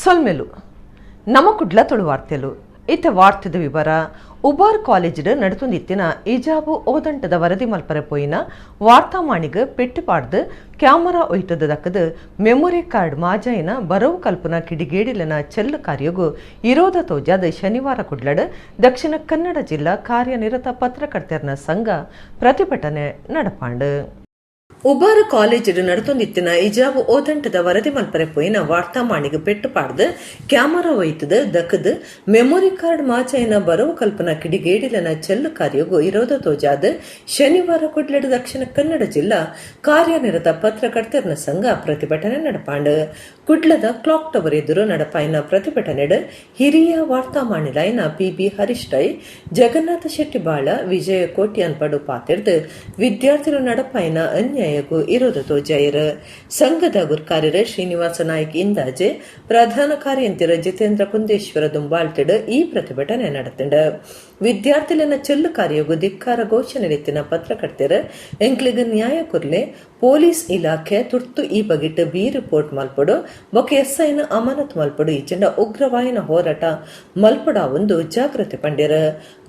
ಸೊಲ್ಮೆಲು ನಮ್ಮ ಕುಡ್ಲ ತುಳು ವಾರ್ತೆಲು ಇತ್ತ ವಾರ್ತೆದ ವಿವರ ಉಬಾರ್ ಕಾಲೇಜ್ ನಡತುಂದಿತ್ತಿನ ಇಜಾಬು ಓದಂಟದ ವರದಿ ಮಲ್ಪರೆ ಪೋಯಿನ ವಾರ್ತಾಮಾಣಿಗೆ ಪೆಟ್ಟುಪಾಡ್ದು ಕ್ಯಾಮರಾ ಒಯ್ತದ ದಕ್ಕದ ಮೆಮೊರಿ ಕಾರ್ಡ್ ಮಾಜಾಯಿನ ಬರವು ಕಲ್ಪನಾ ಕಿಡಿಗೇಡಿಲನ ಚೆಲ್ಲು ಕಾರ್ಯಗೂ ಇರೋಧ ತೋಜಾದ ಶನಿವಾರ ಕುಡ್ಲಡ್ ದಕ್ಷಿಣ ಕನ್ನಡ ಜಿಲ್ಲಾ ಕಾರ್ಯನಿರತ ಪತ್ರಕರ್ತರ ಸಂಘ ಪ್ರತಿಭಟನೆ ನಡಪಾಂಡು ಉಬಾರ ಕಾಲೇಜ್ ನಡತೊಂದಿತ್ತಿನ ಇಜಾಬು ಓದಂಟದ ವರದಿ ಮಲ್ಪರೆ ಪೋಯಿನ ವಾರ್ತಾಮಾಣಿಗೆ ಪೆಟ್ಟುಪಾಡ್ದು ಕ್ಯಾಮರಾ ಒಯ್ತದ ದಕ್ಕದ ಮೆಮೊರಿ ಕಾರ್ಡ್ ಮಾಚಾಯಿನ ಬರವು ಕಲ್ಪನಾ ಕಿಡಿಗೇಡಿಲನ ಚೆಲ್ಲು ಕಾರ್ಯಗೂ ಇರೋಧ ತೋಜಾದ ಶನಿವಾರ ಕುಡ್ಲಡ್ ದಕ್ಷಿಣ ಕನ್ನಡ ಜಿಲ್ಲಾ ಕಾರ್ಯನಿರತ ಪತ್ರಕರ್ತರ ಸಂಘ ಪ್ರತಿಭಟನೆ ನಡಪಾಂಡು ಕುಡ್ಲದ ಕ್ಲಾಕ್ ಟವರ್ ಎದುರು ನಡಪಾಯಿನ ಪ್ರತಿಭಟನೆಡ್ ಹಿರಿಯ ವಾರ್ತಾಮಾಣಿಲಾಯಿನ ಪಿಬಿ ಹರೀಶ್ ರೈ ಜಗನ್ನಾಥ ಶೆಟ್ಟಿ ಬಾಳ ವಿಜಯ ಕೋಟ್ಯಾನ್ ಪಡು ಪಾತಿರ್ದು ವಿದ್ಯಾರ್ಥಿಗಳು ನಡಪಾಯಿನ ಅನ್ಯಾಯಗೂ ಇರೋಧ ತೋಜಾಯರ ಸಂಘದ ಗುರ್ಕಾರ್ಯರ ಶ್ರೀನಿವಾಸ ನಾಯ್ಕ ಇಂದಾಜೆ ಪ್ರಧಾನ ಕಾರ್ಯಂತಿರ ಜಿತೇಂದ್ರ ಕುಂದೇಶ್ವರ ದುಂಬಾಳ್ತಿಡ್ ಈ ಪ್ರತಿಭಟನೆ ನಡೆತಿಂಡ ವಿದ್ಯಾರ್ಥಿಗಳ ಚೆಲ್ಲು ಕಾರ್ಯಗೂ ಧಿಕ್ಕಾರ ಘೋಷಣೆ ರೀತಿನ ಪತ್ರಕರ್ತರ ಎಂಕ್ಲಿಗೆ ನ್ಯಾಯ ಕೊರ್ಲೆ ಪೊಲೀಸ್ ಇಲಾಖೆ ತುರ್ತು ಈ ಬಗೆಟ್ ಬಿ ರಿಪೋರ್ಟ್ ಮಲ್ಪಡು ಬೊಕ ಎಸ್ಐನ ಅಮಾನತ್ ಮಲ್ಪಡು ಈಚೆಂಡ ಉಗ್ರವಾಯಿನ ಹೋರಾಟ ಮಲ್ಪಡ ಒಂದು ಜಾಗೃತಿ ಪಂಡ್ಯರ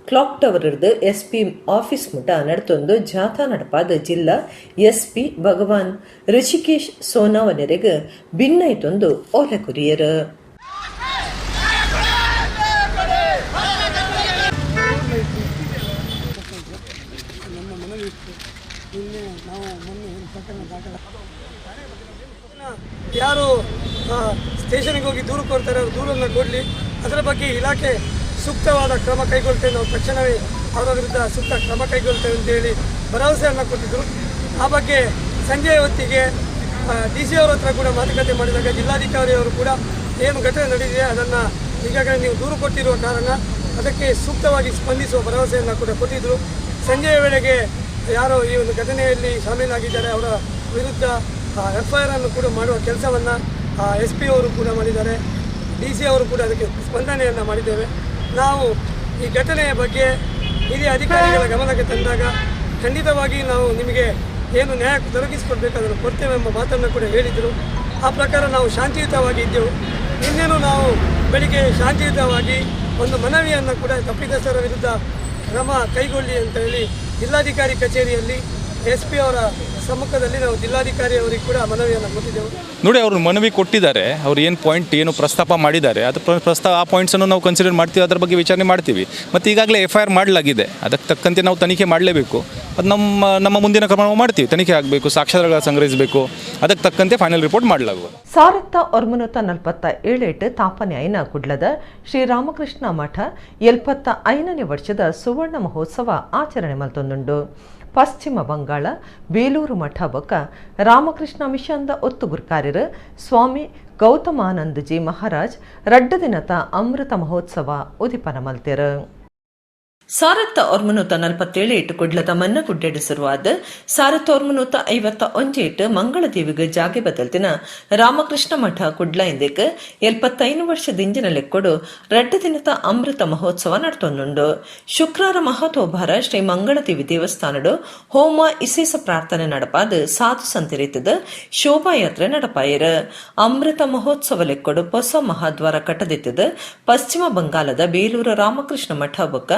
ಕ್ಲಾಕ್ ಟವರ್ ಎಸ್ಪಿ ಆಫೀಸ್ ಮುಟ ನಡತೊಂದು ಜಾಥಾ ನಡಪಾದ ಜಿಲ್ಲಾ ಎಸ್ಪಿ ಭಗವಾನ್ ಋಷಿಕೇಶ್ ಸೋನಾವನೆರೆಗೆ ಭಿನ್ನೈತೊಂದು ಓಲೆ ಕುರಿಯರು ಯಾರು ಸ್ಟೇಷನ್ಗೆ ಹೋಗಿ ದೂರು ಕೊಡ್ತಾರೆ ಅವರು ದೂರನ್ನು ಕೊಡಲಿ, ಅದರ ಬಗ್ಗೆ ಇಲಾಖೆ ಸೂಕ್ತವಾದ ಕ್ರಮ ಕೈಗೊಳ್ತೇವೆ, ನಾವು ತಕ್ಷಣವೇ ಅವರ ವಿರುದ್ಧ ಸೂಕ್ತ ಕ್ರಮ ಕೈಗೊಳ್ತೇವೆ ಅಂತೇಳಿ ಭರವಸೆಯನ್ನು ಕೊಟ್ಟಿದ್ದರು. ಆ ಬಗ್ಗೆ ಸಂಜೆಯ ಹೊತ್ತಿಗೆ DC ಅವರ ಹತ್ರ ಕೂಡ ಮಾತುಕತೆ ಮಾಡಿದಾಗ ಜಿಲ್ಲಾಧಿಕಾರಿಯವರು ಕೂಡ ಏನು ಘಟನೆ ನಡೆದಿದೆ ಅದನ್ನು ಈಗಾಗಲೇ ನೀವು ದೂರು ಕೊಟ್ಟಿರುವ ಕಾರಣ ಅದಕ್ಕೆ ಸೂಕ್ತವಾಗಿ ಸ್ಪಂದಿಸುವ ಭರವಸೆಯನ್ನು ಕೂಡ ಕೊಟ್ಟಿದ್ದರು. ಸಂಜೆಯ ವೇಳೆಗೆ ಯಾರೋ ಈ ಒಂದು ಘಟನೆಯಲ್ಲಿ ಶಾಮೀಲಾಗಿದ್ದಾರೆ ಅವರ ವಿರುದ್ಧ FIR ಅನ್ನು ಕೂಡ ಮಾಡುವ ಕೆಲಸವನ್ನು SP ಅವರು ಕೂಡ ಮಾಡಿದ್ದಾರೆ, DC ಅವರು ಕೂಡ ಅದಕ್ಕೆ ಸ್ಪಂದನೆಯನ್ನು ಮಾಡಿದ್ದೇವೆ. ನಾವು ಈ ಘಟನೆಯ ಬಗ್ಗೆ ಹಿರಿಯ ಅಧಿಕಾರಿಗಳ ಗಮನಕ್ಕೆ ತಂದಾಗ ಖಂಡಿತವಾಗಿ ನಾವು ನಿಮಗೆ ಏನು ನ್ಯಾಯ ದೊರಕಿಸಿಕೊಡ್ಬೇಕು ಅದನ್ನು ಕೊಡ್ತೇವೆ ಎಂಬ ಮಾತನ್ನು ಕೂಡ ಹೇಳಿದರು. ಆ ಪ್ರಕಾರ ನಾವು ಶಾಂತಿಯುತವಾಗಿ ಇದ್ದೆವು. ಇನ್ನೇನು ನಾವು ಬೆಳಿಗ್ಗೆ ಶಾಂತಿಯುತವಾಗಿ ಒಂದು ಮನವಿಯನ್ನು ಕೂಡ ತಪ್ಪಿತಸ್ಥರ ವಿರುದ್ಧ ಕ್ರಮ ಕೈಗೊಳ್ಳಿ ಅಂತ ಹೇಳಿ ಜಿಲ್ಲಾಧಿಕಾರಿ ಕಚೇರಿಯಲ್ಲಿ SP ಅವರ ಸಮ್ಮುಖದಲ್ಲಿ ನಾವು ಜಿಲ್ಲಾಧಿಕಾರಿ ಅವರಿಗೆ ಕೂಡ ಮನವಿಯನ್ನು ಕೊಟ್ಟಿದ್ದೆವು. ನೋಡಿ, ಅವರು ಮನವಿ ಕೊಟ್ಟಿದ್ದಾರೆ, ಅವ್ರು ಏನು ಪಾಯಿಂಟ್ ಏನು ಪ್ರಸ್ತಾಪ ಮಾಡಿದ್ದಾರೆ ಅದು ಆ ಪಾಯಿಂಟ್ಸನ್ನು ನಾವು ಕನ್ಸಿಡರ್ ಮಾಡ್ತೀವಿ, ಅದರ ಬಗ್ಗೆ ವಿಚಾರಣೆ ಮಾಡ್ತೀವಿ. ಮತ್ತು ಈಗಾಗಲೇ FIR ಮಾಡಲಾಗಿದೆ, ಅದಕ್ಕೆ ತಕ್ಕಂತೆ ನಾವು ತನಿಖೆ ಮಾಡಲೇಬೇಕು. ಅದು ನಮ್ಮ ಮುಂದಿನ ಕ್ರಮ ನಾವು ಮಾಡ್ತೀವಿ. ತನಿಖೆ ಆಗಬೇಕು, ಸಾಕ್ಷ್ಯಾಧಾರಗಳ ಸಂಗ್ರಹಿಸಬೇಕು, ಅದಕ್ಕೆ ತಕ್ಕಂತೆ ಫೈನಲ್ ರಿಪೋರ್ಟ್ ಮಾಡಲಾಗುವುದು. 1947 ತಾಪನೆ ಐನ ಕುಡ್ಲದ ಶ್ರೀರಾಮಕೃಷ್ಣ ಮಠ 75ನೇ ವರ್ಷದ ಸುವರ್ಣ ಮಹೋತ್ಸವ ಆಚರಣೆ ಮಲ್ತೊಂದುಂಡು. ಪಶ್ಚಿಮ ಬಂಗಾಳ ಬೇಲೂರು ಮಠ ಬೊಕ್ಕ ರಾಮಕೃಷ್ಣ ಮಿಷನ್ದ ಒತ್ತು ಗುರ್ಕಾರ್ಯರು ಸ್ವಾಮಿ ಗೌತಮಾನಂದಜಿ ಮಹಾರಾಜ್ ರಡ್ಡ ದಿನದ ಅಮೃತ ಮಹೋತ್ಸವ ಉದಿಪನ ಮಲ್ತೆರು. 1947 ಕುಡ್ಲದ ಮನ್ನಗುಡ್ಡೆಡು ಶುರುವಾದ 1951 ಮಂಗಳದೇವಿಗೆ ಜಾಗೆ ಬದಲ್ತಿನ ರಾಮಕೃಷ್ಣ ಮಠ ಕುಡ್ಲ ಇಂದಕ್ಕೆ 75 ವರ್ಷದಿಂಜಿನ ಲೆಕ್ಕೊಡು ರಡ್ಡ ದಿನದ ಅಮೃತ ಮಹೋತ್ಸವ ನಡ್ತೊಂದುಂಡು. ಶುಕ್ರವಾರ ಮಹಾತೋಭಾರ ಶ್ರೀ ಮಂಗಳದೇವಿ ದೇವಸ್ಥಾನಡು ಹೋಮ ವಿಶೇಷ ಪ್ರಾರ್ಥನೆ ನಡಪಾದ ಸಾಧು ಸಂತರಿತದ ಶೋಭಾಯಾತ್ರೆ ನಡಪಾಯರು. ಅಮೃತ ಮಹೋತ್ಸವ ಲೆಕ್ಕೊಡು ಹೊಸ ಮಹಾದ್ವಾರ ಕಟ್ಟದಿತ್ತದ ಪಶ್ಚಿಮ ಬಂಗಾಳದ ಬೇಲೂರು ರಾಮಕೃಷ್ಣ ಮಠ ಬೊಕ್ಕ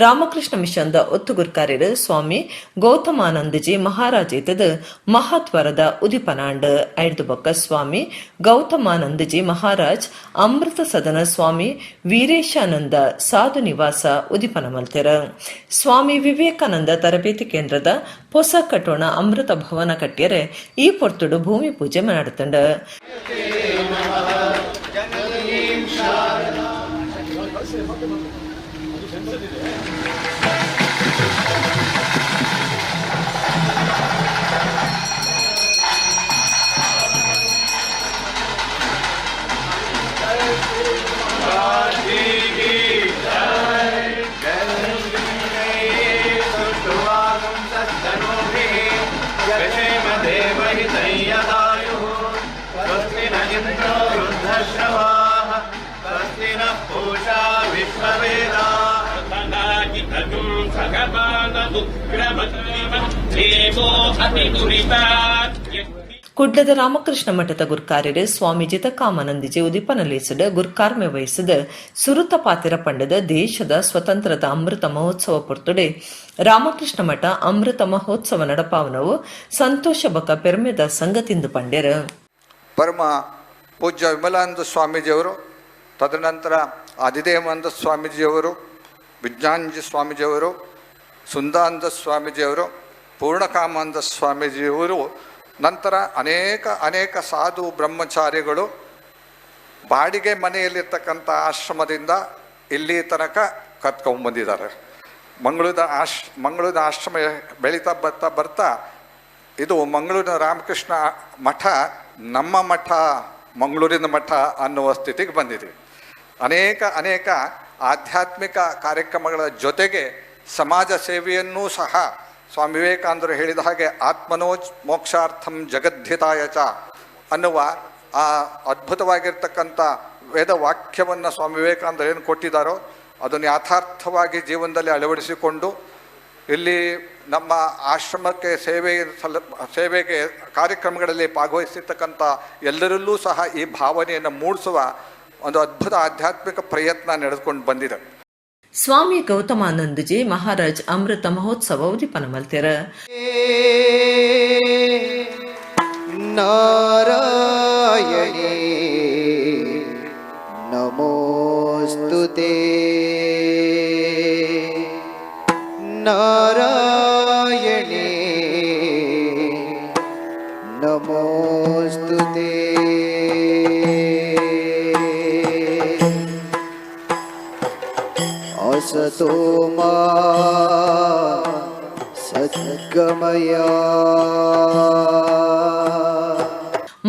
ರಾಮಕೃಷ್ಣ ಮಿಷನ್ದ ಒತ್ತುಗುರ್ಕಾರ್ಯರು ಸ್ವಾಮಿ ಗೌತಮಾನಂದಜಿ ಮಹಾರಾಜ್ ಇತದ ಮಹಾದ್ವಾರದ ಉದಿಪನಾಂಡ್ ಐದು ಬೊಕ್ಕ ಸ್ವಾಮಿ ಗೌತಮಾನಂದಜಿ ಮಹಾರಾಜ್ ಅಮೃತ ಸದನ ಸ್ವಾಮಿ ವೀರೇಶಾನಂದ ಸಾಧು ನಿವಾಸ ಉದಿಪನ ಮಲ್ತೆರ. ಸ್ವಾಮಿ ವಿವೇಕಾನಂದ ತರಬೇತಿ ಕೇಂದ್ರದ ಹೊಸ ಕಟ್ಟೋಣ ಅಮೃತ ಭವನ ಕಟ್ಟಿಯರೆ ಈ ಪೊರ್ತುಡು ಭೂಮಿ ಪೂಜೆ ನಡೆತಂಡ. ಕುಡ್ಲದ ರಾಮಕೃಷ್ಣ ಮಠದ ಗುರ್ಕಾರ್ಯರು ಸ್ವಾಮಿ ಜಿತಕಾಮಾನಂದಜಿ ಉದಿಪನಲೇಸದ ಗುರ್ಕಾರ್ಮೆ ವಹಿಸಿದ ಸುರುತ ಪಾತಿರ ಪಂಡದ ದೇಶದ ಸ್ವತಂತ್ರದ ಅಮೃತ ಮಹೋತ್ಸವ ಪೊರ್ತುಡೆ ರಾಮಕೃಷ್ಣ ಮಠ ಅಮೃತ ಮಹೋತ್ಸವ ನಡಪಾವನವು ಸಂತೋಷ ಬಕ ಪೆರ್ಮೆದ ಸಂಗತಿಂದು ಪಂಡ್ಯರ. ಪರಮ ಪೂಜ್ಯ ವಿಮಲಾನಂದ ಸ್ವಾಮೀಜಿಯವರು, ತದನಂತರ ಆದಿದೇವಾನಂದ ಸ್ವಾಮೀಜಿಯವರು, ವಿಜ್ಞಾನಜಿ ಸ್ವಾಮೀಜಿಯವರು, ಸುಂದಾನಂದ ಸ್ವಾಮೀಜಿಯವರು, ಪೂರ್ಣಕಾಮಾನಂದ ಸ್ವಾಮೀಜಿಯವರು, ನಂತರ ಅನೇಕ ಸಾಧು ಬ್ರಹ್ಮಚಾರಿಗಳು ಬಾಡಿಗೆ ಮನೆಯಲ್ಲಿರ್ತಕ್ಕಂಥ ಆಶ್ರಮದಿಂದ ಇಲ್ಲಿ ತನಕ ಕರ್ಕೊಂಡ್ಬಂದಿದ್ದಾರೆ. ಮಂಗಳೂರಿನ ಆಶ್ರಮ ಬೆಳೀತಾ ಬರ್ತಾ ಇದು ಮಂಗಳೂರಿನ ರಾಮಕೃಷ್ಣ ಮಠ ನಮ್ಮ ಮಠ, ಮಂಗಳೂರಿನ ಮಠ ಅನ್ನುವ ಸ್ಥಿತಿಗೆ ಬಂದಿದೆ. ಅನೇಕ ಆಧ್ಯಾತ್ಮಿಕ ಕಾರ್ಯಕ್ರಮಗಳ ಜೊತೆಗೆ ಸಮಾಜ ಸೇವೆಯನ್ನೂ ಸಹ ಸ್ವಾಮಿ ವಿವೇಕಾನಂದರು ಹೇಳಿದ ಹಾಗೆ ಆತ್ಮನೋಜ್ ಮೋಕ್ಷಾರ್ಥಂ ಜಗದ್ಧಿತಾಯ ಚ ಅನ್ನುವ ಆ ಅದ್ಭುತವಾಗಿರ್ತಕ್ಕಂಥ ವೇದ ವಾಕ್ಯವನ್ನು ಸ್ವಾಮಿ ವಿವೇಕಾನಂದರು ಏನು ಕೊಟ್ಟಿದ್ದಾರೋ ಅದನ್ನು ಯಥಾರ್ಥವಾಗಿ ಜೀವನದಲ್ಲಿ ಅಳವಡಿಸಿಕೊಂಡು ಇಲ್ಲಿ ನಮ್ಮ ಆಶ್ರಮಕ್ಕೆ ಸೇವೆಗೆ ಕಾರ್ಯಕ್ರಮಗಳಲ್ಲಿ ಭಾಗವಹಿಸಿರ್ತಕ್ಕಂಥ ಎಲ್ಲರಲ್ಲೂ ಸಹ ಈ ಭಾವನೆಯನ್ನು ಮೂಡಿಸುವ ಒಂದು ಅದ್ಭುತ ಆಧ್ಯಾತ್ಮಿಕ ಪ್ರಯತ್ನ ನಡೆದುಕೊಂಡು ಬಂದಿದೆ. ಸ್ವಾಮಿ ಗೌತಮಾನಂದಜಿ ಮಹಾರಾಜ್ ಅಮೃತ ಮಹೋತ್ಸವ ಉದಿಪನ ಮಲ್ತೆರ. ನಾರಾಯಣೇ ನಮೋಸ್ತುತೇ ನಾರಾಯಣೇ ನಮೋಸ್ತುತೇ असतो मा सद्गमय.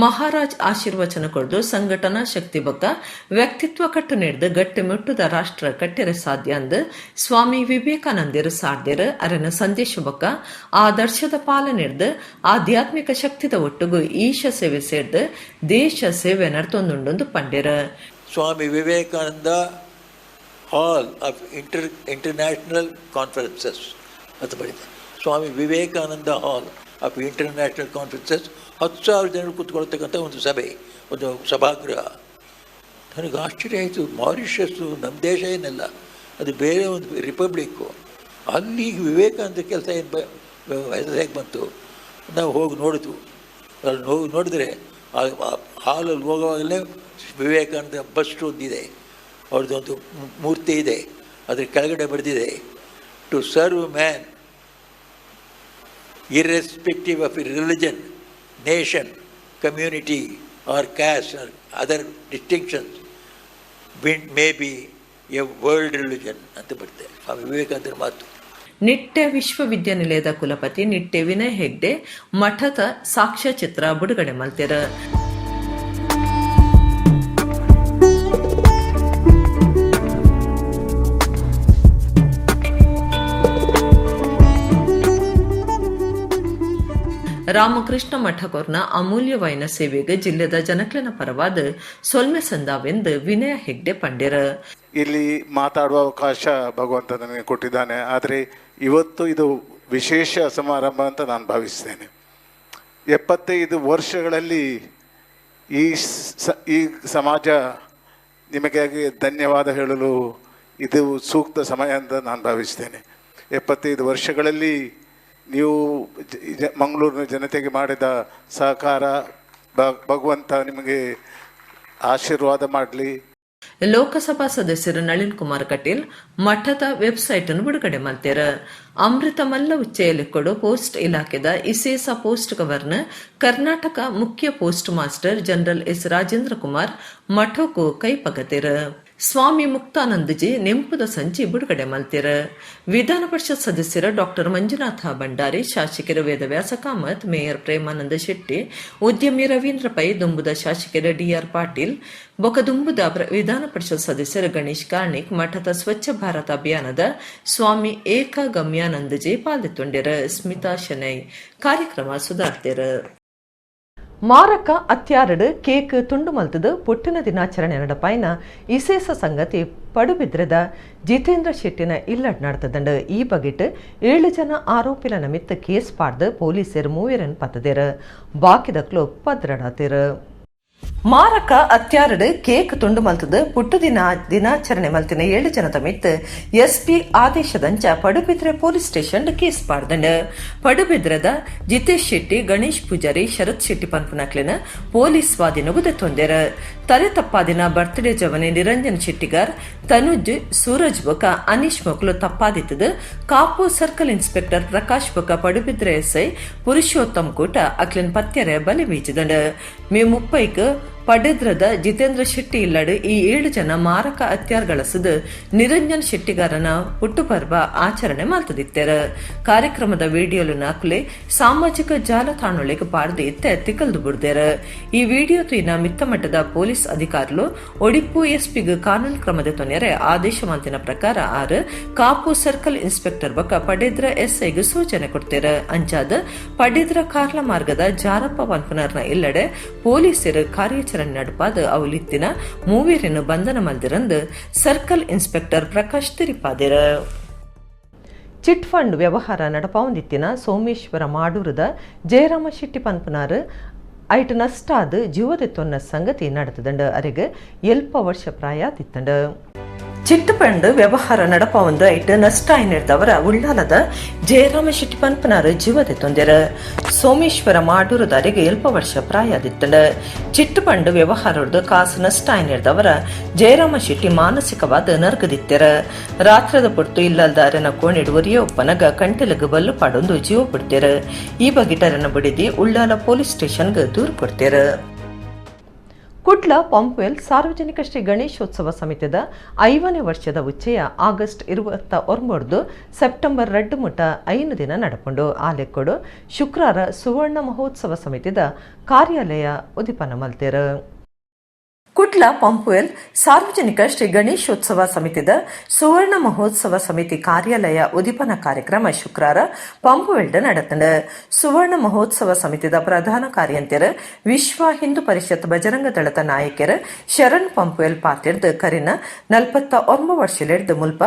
ಮಹಾರಾಜ್ ಆಶೀರ್ವಚನ ಕೊಡ್ದು ಸಂಘಟನಾ ಶಕ್ತಿ ಬೊಕ್ಕ ವ್ಯಕ್ತಿತ್ವ ಕಟ್ಟು ನೀಡ್ದು ಗಟ್ಟಿ ಮುಟ್ಟುದ ರಾಷ್ಟ್ರ ಕಟ್ಟಿರ ಸಾಧ್ಯ ಅಂದ್ ಸ್ವಾಮಿ ವಿವೇಕಾನಂದರು ಸಾರ್ದಿರ ಅರನ ಸಂದೇಶ ಬೊಕ್ಕ ಆದರ್ಶದ ಪಾಲ ನೀಡ್ದು ಆಧ್ಯಾತ್ಮಿಕ ಶಕ್ತಿದ ಒಟ್ಟುಗು ಈಶ ಸೇವೆ ಸೇರ್ದು ದೇಶ ಸೇವೆ ನಡ್ತೊಂದುಂಡು ಪಂಡಿರ. ಸ್ವಾಮಿ ವಿವೇಕಾನಂದ ಹಾಲ್ ಆಫ್ ಇಂಟರ್ನ್ಯಾಷನಲ್ ಕಾನ್ಫರೆನ್ಸಸ್ ಅಂತ ಬರೀತಾರೆ. ಸ್ವಾಮಿ ವಿವೇಕಾನಂದ ಹಾಲ್ ಆಫ್ ಇಂಟರ್ನ್ಯಾಷನಲ್ ಕಾನ್ಫರೆನ್ಸಸ್ 10,000 ಜನರು ಕೂತ್ಕೊಳ್ತಕ್ಕಂಥ ಒಂದು ಸಭೆ, ಒಂದು ಸಭಾಗೃಹ. ನನಗೆ ಆಶ್ಚರ್ಯ ಆಯಿತು. ಮಾರಿಷಸ್ಸು ನಮ್ಮ ದೇಶ ಏನಲ್ಲ, ಅದು ಬೇರೆ ಒಂದು ರಿಪಬ್ಲಿಕ್ಕು. ಅಲ್ಲಿ ವಿವೇಕಾನಂದ ಕೆಲಸ ಏನು ಹೇಗೆ ಬಂತು? ನಾವು ಹೋಗಿ ನೋಡಿದ್ವು. ಅಲ್ಲಿ ನೋಡಿದ್ರೆ ಹಾಲಲ್ಲಿ ಹೋಗುವಾಗಲೇ ವಿವೇಕಾನಂದ ಬಸ್ಟ್ ಒಂದಿದೆ, ಅವ್ರದ್ದೊಂದು ಮೂರ್ತಿ ಇದೆ, ಅದ್ರ ಕೆಳಗಡೆ ಬರೆದಿದೆ to serve man irrespective of religion, nation, community or caste or other distinctions may be a world religion ಅಂತ ಬರ್ತದೆ ಸ್ವಾಮಿ ವಿವೇಕಾನಂದರ ಮಾತು. ನಿಟ್ಟೆ ವಿಶ್ವವಿದ್ಯಾನಿಲಯದ ಕುಲಪತಿ ನಿಟ್ಟೆ ವಿನಯ್ ಹೆಗ್ಡೆ ಮಠದ ಸಾಕ್ಷ್ಯಚಿತ್ರ ಬಿಡುಗಡೆ ಮಲ್ತೆರ. ರಾಮಕೃಷ್ಣ ಮಠಕೊರ್ನ ಅಮೂಲ್ಯವಾಯಿನ ಸೇವೆಗೆ ಜಿಲ್ಲೆದ ಜನಕ್ಲನ ಪರವಾದ ಸೊಲ್ಮೆ ಸಂದಾವೆಂದು ವಿನಯ ಹೆಗ್ಡೆ ಪಂಡ್ಯರ. ಇಲ್ಲಿ ಮಾತಾಡುವ ಅವಕಾಶ ಭಗವಂತ ನನಗೆ ಕೊಟ್ಟಿದ್ದಾನೆ. ಆದರೆ ಇವತ್ತು ಇದು ವಿಶೇಷ ಸಮಾರಂಭ ಅಂತ ನಾನು ಭಾವಿಸ್ತೇನೆ. 75 ವರ್ಷಗಳಲ್ಲಿ ಈ ಸಮಾಜ ನಿಮಗೆ ಧನ್ಯವಾದ ಹೇಳಲು ಇದು ಸೂಕ್ತ ಸಮಯ ಅಂತ ನಾನು ಭಾವಿಸ್ತೇನೆ. 75 ವರ್ಷಗಳಲ್ಲಿ ನೀವು ಮಂಗಳೂರಿನ ಜನತೆಗೆ ಮಾಡಿದ ಸಹಕಾರ ಭಗವಂತ ನಿಮಗೆ ಆಶೀರ್ವಾದ ಮಾಡಲಿ. ಲೋಕಸಭಾ ಸದಸ್ಯರು ನಳಿನ್ ಕುಮಾರ್ ಕಟೀಲ್ ಮಠದ ವೆಬ್ಸೈಟ್ ಅನ್ನು ಬಿಡುಗಡೆ ಮಾಡ್ತಾರೆ. ಅಮೃತ ಮಲ್ಲ ಉಚ್ಚೆಯಲ್ಲಿ ಕೊಡು ಪೋಸ್ಟ್ ಇಲಾಖೆದ ವಿಶೇಷ ಪೋಸ್ಟ್ ಗವರ್ನರ್ ಕರ್ನಾಟಕ ಮುಖ್ಯ post master general S Rajendra Kumar ಮಠಕ್ಕೂ ಕೈ ಪಗತಿರ. ಸ್ವಾಮಿ ಮುಕ್ತಾನಂದಜಿ ನೆಂಪುದ ಸಂಚಿ ಬಿಡುಗಡೆ ಮಲ್ತಿರ. ವಿಧಾನ ಪರಿಷತ್ ಸದಸ್ಯರ ಡಾಕ್ಟರ್ ಮಂಜುನಾಥ ಭಂಡಾರಿ, ಶಾಸಕರ ವೇದವ್ಯಾಸ ಕಾಮತ್, ಮೇಯರ್ ಪ್ರೇಮಾನಂದ ಶೆಟ್ಟಿ, ಉದ್ಯಮಿ ರವೀಂದ್ರ ಪೈ, ದುಂಬುದ ಶಾಸಕರ ಡಿಆರ್ ಪಾಟೀಲ್, ಬೊಕದುಂಬುದ ವಿಧಾನ ಪರಿಷತ್ ಸದಸ್ಯರ ಗಣೇಶ್ ಕಾರ್ಣಿಕ್, ಮಠದ ಸ್ವಚ್ಛ ಭಾರತ ಅಭಿಯಾನದ ಸ್ವಾಮಿ ಏಕಗಮ್ಯಾನಂದಜಿ ಪಾಲ್ಗೊಂಡಿರ. ಸ್ಮಿತಾ ಶೆಣೈ ಕಾರ್ಯಕ್ರಮ ಸುಧಾರ್ತಿರ. ಮಾರಕ ಅತ್ಯಾರಡು ಕೇಕ್ ತುಂಡು ಮಲ್ತದು ಪುಟ್ಟಿನ ದಿನಾಚರಣೆ ನಡಪಾಯಿನ ವಿಶೇಷ ಸಂಗತಿ ಪಡುಬಿದ್ರದ ಜಿತೇಂದ್ರ ಶೆಟ್ಟಿನ ಇಲ್ಲಡ್ ನಡೆತದಂಡು ಈ ಬಗೆಟ್ 7 ಜನ ಆರೋಪಿಲ ನಮಿತ್ತ ಕೇಸ್ ಪಾಡ್ದು ಪೊಲೀಸರು 3 ಪತ್ತದೇರು ಬಾಕಿದಕ್ಲು ಪದ್ರಡಾತಿರು ಮಾರಕ ಅತ್ಯಾರಡು ಕೇಕ್ ತುಂಡು ಮಲ್ತದು ಪುಟ್ಟು ದಿನಾಚರಣೆ ಮಲ್ತಿನ 7 ಜನದ ಮಿತ್ತು SP ಆದೇಶದಂಚ ಪಡುಬಿದ್ರೆ ಪೊಲೀಸ್ ಸ್ಟೇಷನ್ ಕೇಸ್ ಪಾಡ್ದಂಡು ಪಡುಬಿದ್ರದ ಜಿತೇಶ್ ಶೆಟ್ಟಿ ಗಣೇಶ್ ಪೂಜಾರಿ ಶರತ್ ಶೆಟ್ಟಿ ಪನ್ಪುನಕ್ಲಿನ ಪೊಲೀಸ್ ಸ್ವಾಧೀನಗುದ ತೊಂದೆರ ತಲೆ ತಪ್ಪಾದಿನ ಬರ್ತ್ಡೇ ಜವನೆ ನಿರಂಜನ್ ಶೆಟ್ಟಿಗಾರ್ ತನುಜ್ ಸೂರಜ್ ಬೊಕ ಅನೀಶ್ ಮೊಕ್ಲು ತಪ್ಪಾದಿತ್ತದು ಕಾಪು ಸರ್ಕಲ್ ಇನ್ಸ್ಪೆಕ್ಟರ್ ಪ್ರಕಾಶ್ ಬೊಕ ಪಡುಬಿದ್ರೆ SI ಪುರುಷೋತ್ತಮ್ ಕೂಟ ಅಕ್ಲಿನ ಪತ್ಯರೆ ಬಲಿ ಬೀಚಿದಂಡು ಮೇ 30 ಪಡೆದ್ರದ ಜಿತೇಂದ್ರ ಶೆಟ್ಟಿ ಇಲ್ಲಡು ಈ 7 ಜನ ಮಾರಕ ಹತ್ಯಾರ್ಗಳಸದು ನಿರಂಜನ್ ಶೆಟ್ಟಿಗಾರನ ಹುಟ್ಟುಪರ್ವ ಆಚರಣೆ ಮಾಡ್ತದಿತ್ತೇರ ಕಾರ್ಯಕ್ರಮದ ವಿಡಿಯೋಲು ನಾಕುಲೆ ಸಾಮಾಜಿಕ ಜಾಲತಾಣಗಳಿಗೆ ಪಾಡ್ದು ಇತ್ತೆ ತಿಕ್ಕಲ್ದು ಬಿಡ್ದೇರ ಈ ವಿಡಿಯೋ ತುಯಿನ ಮಿತ್ತಮಟ್ಟದ ಪೊಲೀಸ್ ಅಧಿಕಾರುಲು ಒಡಿಪ್ಪು SPಗೆ ಕಾನೂನು ಕ್ರಮದ ತೊನೆರೆ ಆದೇಶ ಮಂತಿನ ಪ್ರಕಾರ ಕಾಪು ಸರ್ಕಲ್ ಇನ್ಸ್ಪೆಕ್ಟರ್ ಬಕ ಪಡೆದ್ರ SIಗೆ ಸೂಚನೆ ಕೊಡ್ತೇರ ಅಂಚಾದ ಪಡೆದ್ರ ಕಾರ್ಲ ಮಾರ್ಗದ ಜಾರಪ್ಪ ವನ್ಪುನರ್ನ ಇಲ್ಲಡೆ ಪೊಲೀಸರು ಕಾರ್ಯಾಚರಣೆ ನಡಪಾದ ಅವಲಿತ್ತಿನ 3 ಬಂಧನ ಮಲ್ದಿರಂದು ಸರ್ಕಲ್ ಇನ್ಸ್ಪೆಕ್ಟರ್ ಪ್ರಕಾಶ್ ತಿರಿಪಾದಿರ ಚಿಟ್ ಫಂಡ್ ವ್ಯವಹಾರ ನಡಪಾವಂದಿತ್ತಿನ ಸೋಮೇಶ್ವರ ಮಾಡೂರದ ಜಯರಾಮ ಶೆಟ್ಟಿ ಪನ್ಪನಾರ್ ಐಟ್ ನಷ್ಟಾದ ಜೀವದೆತ್ತೊನ್ನ ಸಂಗತಿ ನಡೆತದಂಡು ಅರೆಗೆ 7 ವರ್ಷ ಪ್ರಾಯ ತಿತ್ತಂಡು ಚಿಟ್ ಫಂಡ್ ವ್ಯವಹಾರ ನಡಪಾವಂದು ಐಟ್ ನಷ್ಟ ಐನಿಡ್ದವರ ಉಳ್ಳಾಲದ ಜಯರಾಮ ಶೆಟ್ಟಿ ಪನ್ಪನಾರ್ ಜೀವದೆ ತೊಂದೆರ ಸೋಮೇಶ್ವರ ಮಾಡೂರದ ಅರೆಗೆ 7 ವರ್ಷ ಪ್ರಾಯದಿತ್ತಂಡು ಚಿಟ್ ಫಂಡ್ ವ್ಯವಹಾರದ ಕಾಸು ನಷ್ಟ ಐನಿಡ್ದವರ ಜಯರಾಮ ಶೆಟ್ಟಿ ಮಾನಸಿಕವಾದ ನರ್ಗದಿತ್ತೆರ ರಾತ್ರದ ಪೊಟ್ಟು ಇಲ್ಲದ ಅರನ ಕೋಣಿಡು ಒರಿಯ ಒಪ್ಪನಗ ಕಂಟೆಲಗ ಬಲ್ಲು ಪಾಡೊಂದು ಜೀವ ಬಿಡ್ತೇರ ಈ ಬಗೆಟರನ ಬಿಡಿದಿ ಉಳ್ಳಾಲ ಪೊಲೀಸ್ ಸ್ಟೇಷನ್ಗೆ ದೂರು ಕೊಡ್ತೇರ ಕುಡ್ಲ ಪಂಪ್ವೆಲ್ ಸಾರ್ವಜನಿಕ ಶ್ರೀ ಗಣೇಶೋತ್ಸವ ಸಮಿತಿದ 5ನೇ ವರ್ಷದ ಉಚ್ಚಯ ಆಗಸ್ಟ್ 29 ಸೆಪ್ಟೆಂಬರ್ 2 ಮುಟ 5 ದಿನ ನಡಪುಂಡು ಆಲೆಕ್ಕೊಡು ಶುಕ್ರವಾರ ಸುವರ್ಣ ಮಹೋತ್ಸವ ಸಮಿತಿದ ಕಾರ್ಯಾಲಯ ಉದಿಪನ ಮಲ್ತೇರು ಕುಡ್ಲ ಪಂಪ್ವೆಲ್ ಸಾರ್ವಜನಿಕ ಶ್ರೀ ಗಣೇಶೋತ್ಸವ ಸಮಿತಿದ ಸುವರ್ಣ ಮಹೋತ್ಸವ ಸಮಿತಿ ಕಾರ್ಯಾಲಯ ಉದಿಪನ ಕಾರ್ಯಕ್ರಮ ಶುಕ್ರವಾರ ಪಂಪ್ವೆಲ್ಡ್ ನಡೆತಂಡು ಸುವರ್ಣ ಮಹೋತ್ಸವ ಸಮಿತಿದ ಪ್ರಧಾನ ಕಾರ್ಯಂತ್ಯರ ವಿಶ್ವ ಹಿಂದೂ ಪರಿಷತ್ ಬಜರಂಗ ದಳದ ನಾಯಕರ ಶರಣ್ ಪಂಪ್ವೆಲ್ ಪಾತಿರ್ದ ಕರಿನ 49 ವರ್ಷಲೆಡ್ದು ಮುಲ್ಪ